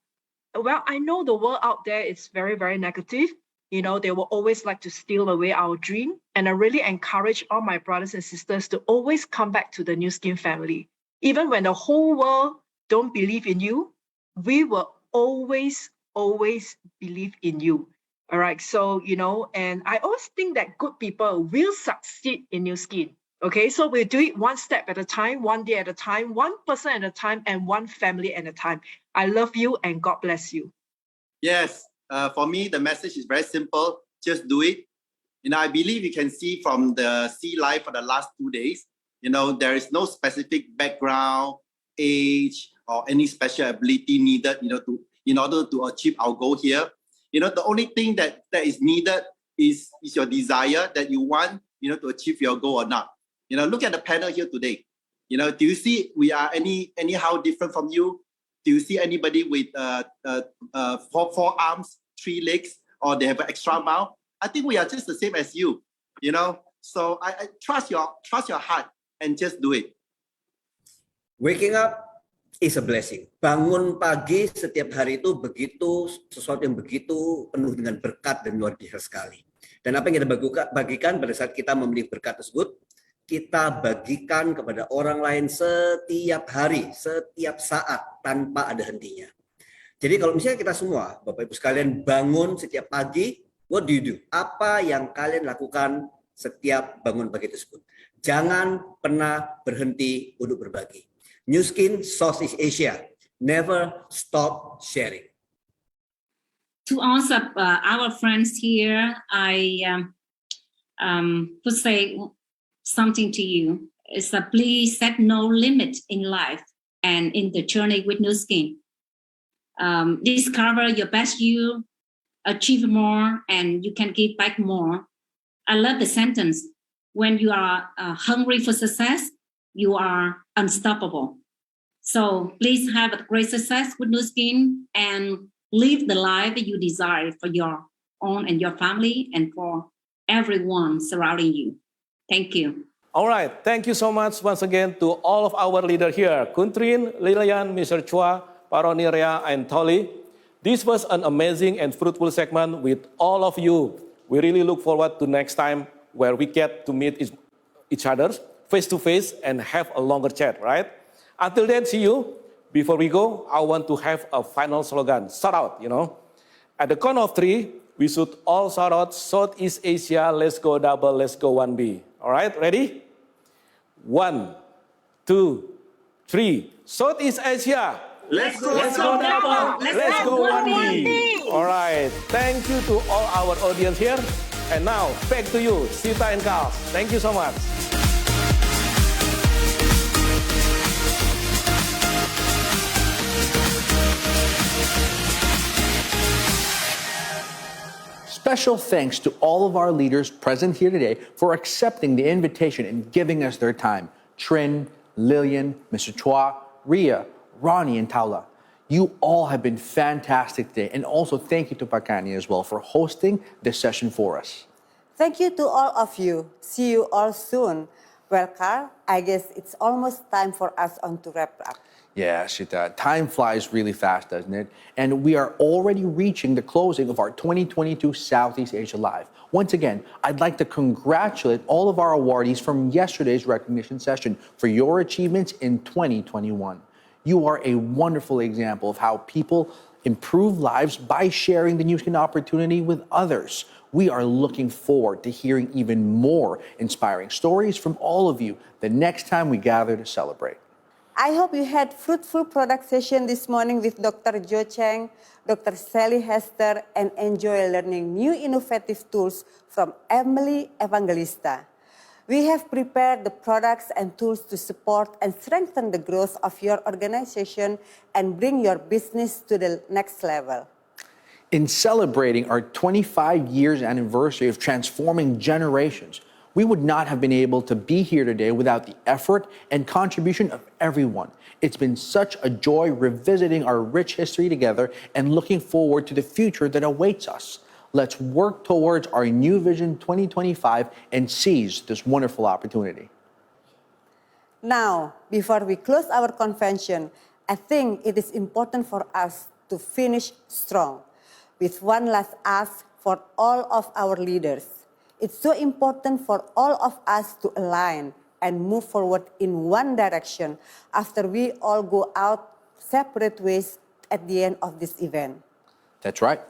Well, I know the world out there is very, very negative. They will always like to steal away our dream. And I really encourage all my brothers and sisters to always come back to the Nu Skin family. Even when the whole world don't believe in you, we will always believe in you. All right. So, and I always think that good people will succeed in Nu Skin. Okay. So we'll do it one step at a time, one day at a time, one person at a time, and one family at a time. I love you and God bless you. Yes. For me, the message is very simple. Just do it. I believe you can see from the sea life for the last 2 days, there is no specific background, age, or any special ability needed, in order to achieve our goal here. The only thing that is needed is your desire that you want, to achieve your goal or not. Look at the panel here today. Do you see we are anyhow different from you? Do you see anybody with four arms, 3 legs, or they have an extra mouth? I think we are just the same as you, So I trust your heart and just do it. Waking up is a blessing. Bangun pagi setiap hari itu sesuatu yang begitu penuh dengan berkat dan luar biasa sekali. Dan apa yang kita bagikan pada saat kita memiliki berkat tersebut, kita bagikan kepada orang lain setiap hari, setiap saat tanpa ada hentinya. Jadi kalau misalnya kita semua, Bapak Ibu sekalian, bangun setiap pagi, what do you do? Apa yang kalian lakukan setiap bangun pagi tersebut? Jangan pernah berhenti untuk berbagi. Nu Skin Southeast Asia, never stop sharing. To answer our friends here, I would say something to you. Is that please set no limit in life and in the journey with Nu Skin. Discover your best you, achieve more, and you can give back more. I love the sentence. When you are hungry for success, you are unstoppable. So please have a great success with Nu Skin and live the life that you desire for your own and your family and for everyone surrounding you. Thank you. All right, thank you so much once again to all of our leaders here, Kuntrin, Lilian, Mr. Chua, Paroniria, and Tolly. This was an amazing and fruitful segment with all of you. We really look forward to next time where we get to meet each other face to face and have a longer chat, right? Until then, see you. Before we go, I want to have a final slogan. Shout out, At the count of 3, we should all shout out Southeast Asia, let's go double, let's go 1B. All right, ready? 1, 2, 3. Southeast Asia. Let's go double. Let's go 1B. All right. Thank you to all our audience here. And now, back to you, Sita and Carl. Thank you so much. Special thanks to all of our leaders present here today for accepting the invitation and giving us their time. Trin, Lillian, Mr. Chua, Ria, Ronnie, and Taula. You all have been fantastic today. And also thank you to Pakani as well for hosting this session for us. Thank you to all of you. See you all soon. Well, Carl, I guess it's almost time for us to wrap up. Yeah, Shita, time flies really fast, doesn't it? And we are already reaching the closing of our 2022 Southeast Asia Live. Once again, I'd like to congratulate all of our awardees from yesterday's recognition session for your achievements in 2021. You are a wonderful example of how people improve lives by sharing the Nu Skin opportunity with others. We are looking forward to hearing even more inspiring stories from all of you the next time we gather to celebrate. I hope you had fruitful product session this morning with Dr. Jo Cheng, Dr. Sally Hester, and enjoy learning new innovative tools from Emily Evangelista. We have prepared the products and tools to support and strengthen the growth of your organization and bring your business to the next level. In celebrating our 25 years anniversary of transforming generations, we would not have been able to be here today without the effort and contribution of everyone. It's been such a joy revisiting our rich history together and looking forward to the future that awaits us. Let's work towards our new Vision 2025 and seize this wonderful opportunity. Now, before we close our convention, I think it is important for us to finish strong with one last ask for all of our leaders. It's so important for all of us to align and move forward in one direction after we all go out separate ways at the end of this event. That's right.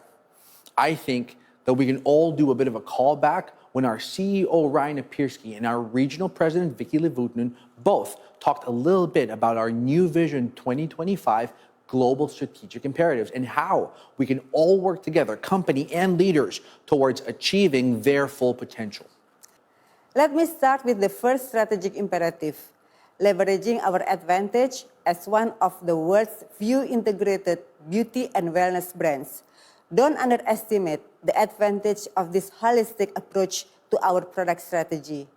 I think that we can all do a bit of a callback when our CEO Ryan Napierski and our regional president Vicky Levutnan both talked a little bit about our new Vision 2025 global strategic imperatives and how we can all work together, company and leaders, towards achieving their full potential. Let me start with the first strategic imperative, leveraging our advantage as one of the world's few integrated beauty and wellness brands. Don't underestimate the advantage of this holistic approach to our product strategy.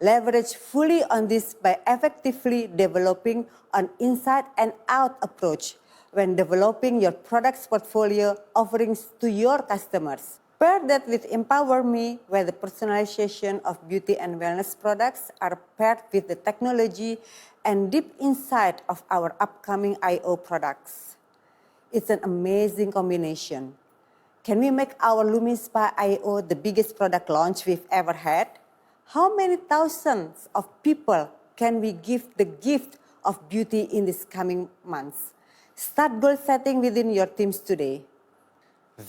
Leverage fully on this by effectively developing an inside and out approach when developing your products portfolio offerings to your customers. Pair that with EmpowerMe, where the personalization of beauty and wellness products are paired with the technology and deep insight of our upcoming I/O products. It's an amazing combination. Can we make our LumiSpa I/O the biggest product launch we've ever had? How many thousands of people can we give the gift of beauty in these coming months? Start goal setting within your teams today.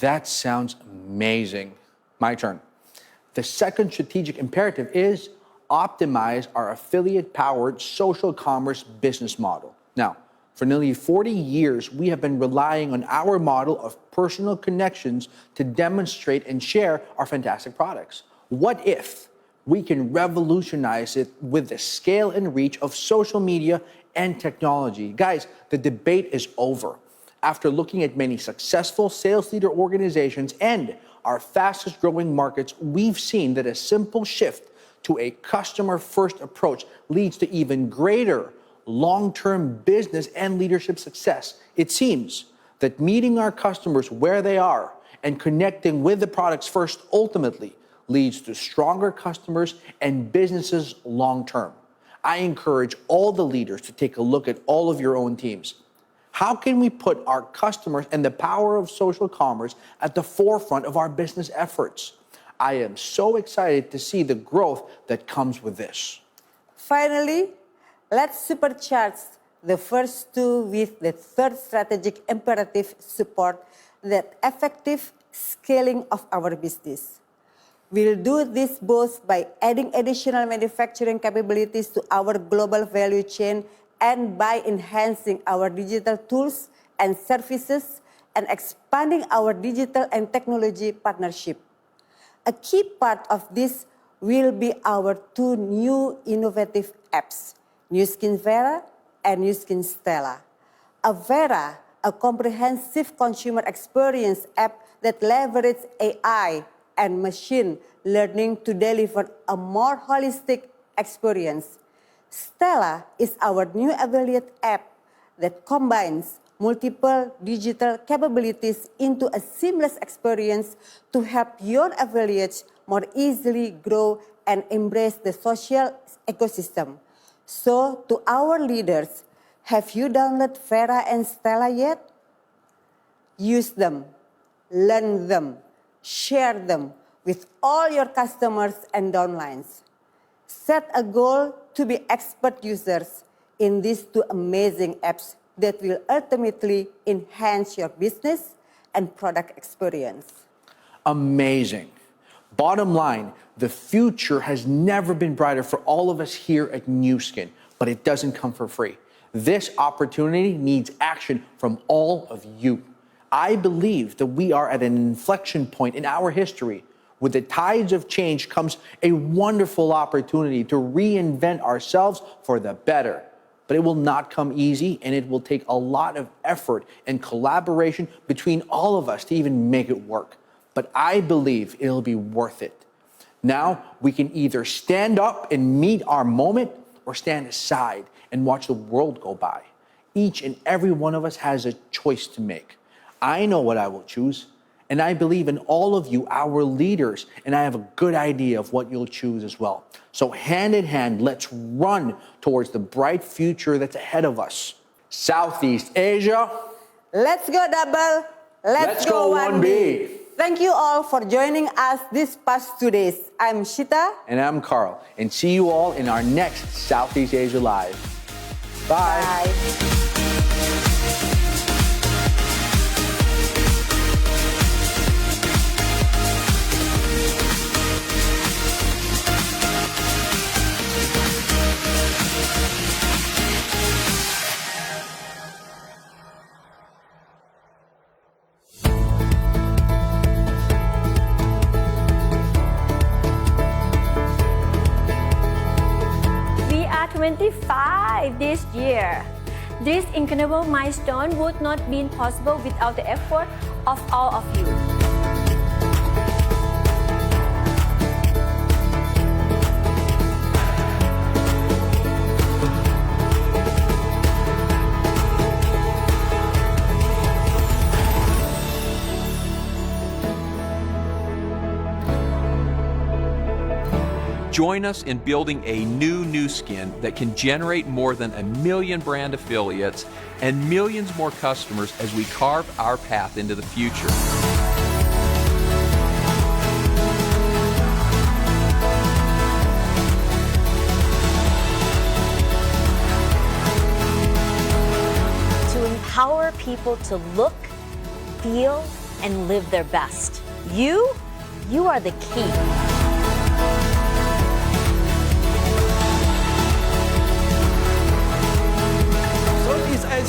That sounds amazing. My turn. The second strategic imperative is optimize our affiliate-powered social commerce business model. Now, for nearly 40 years, we have been relying on our model of personal connections to demonstrate and share our fantastic products. What if we can revolutionize it with the scale and reach of social media and technology? Guys, the debate is over. After looking at many successful sales leader organizations and our fastest growing markets, we've seen that a simple shift to a customer-first approach leads to even greater long-term business and leadership success. It seems that meeting our customers where they are and connecting with the products first ultimately leads to stronger customers and businesses long-term. I encourage all the leaders to take a look at all of your own teams. How can we put our customers and the power of social commerce at the forefront of our business efforts? I am so excited to see the growth that comes with this. Finally, let's supercharge the first two with the third strategic imperative, support that effective scaling of our business. We'll do this both by adding additional manufacturing capabilities to our global value chain and by enhancing our digital tools and services and expanding our digital and technology partnership. A key part of this will be our two new innovative apps, Nu Skin Vera and Nu Skin Stella. Vera, a comprehensive consumer experience app that leverages AI and machine learning to deliver a more holistic experience. Stella is our new affiliate app that combines multiple digital capabilities into a seamless experience to help your affiliates more easily grow and embrace the social ecosystem. So, to our leaders, have you downloaded Vera and Stella yet? Use them, learn them, share them with all your customers and downlines. Set a goal to be expert users in these two amazing apps that will ultimately enhance your business and product experience. Amazing. Bottom line, the future has never been brighter for all of us here at Nu Skin, but it doesn't come for free. This opportunity needs action from all of you. I believe that we are at an inflection point in our history. With the tides of change comes a wonderful opportunity to reinvent ourselves for the better. But it will not come easy, and it will take a lot of effort and collaboration between all of us to even make it work. But I believe it'll be worth it. Now, we can either stand up and meet our moment or stand aside and watch the world go by. Each and every one of us has a choice to make. I know what I will choose, and I believe in all of you, our leaders, and I have a good idea of what you'll choose as well. So hand in hand, let's run towards the bright future that's ahead of us. Southeast Asia. Let's go double. Let's go 1B. Thank you all for joining us these past 2 days. I'm Shita. And I'm Carl. And see you all in our next Southeast Asia Live. Bye. Bye. 25 this year. This incredible milestone would not be possible without the effort of all of you. Join us in building a new Nu Skin that can generate more than 1 million brand affiliates and millions more customers as we carve our path into the future. To empower people to look, feel, and live their best. You are the key.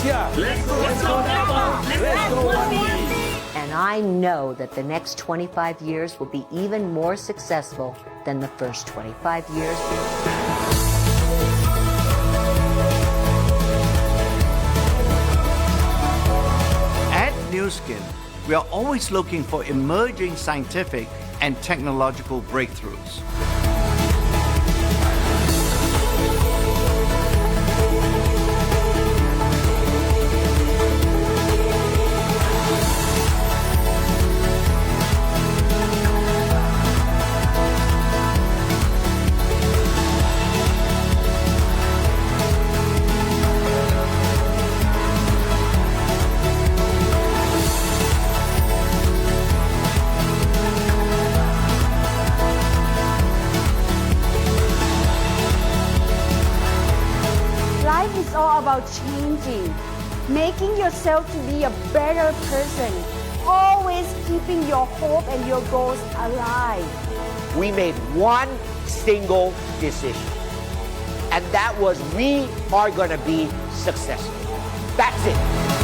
Asia. Let's go Apple. Let's go And I know that the next 25 years will be even more successful than the first 25 years. At Nu Skin, we are always looking for emerging scientific and technological breakthroughs. It's all about changing, making yourself to be a better person, always keeping your hope and your goals alive. We made one single decision, and that was we are going to be successful. That's it.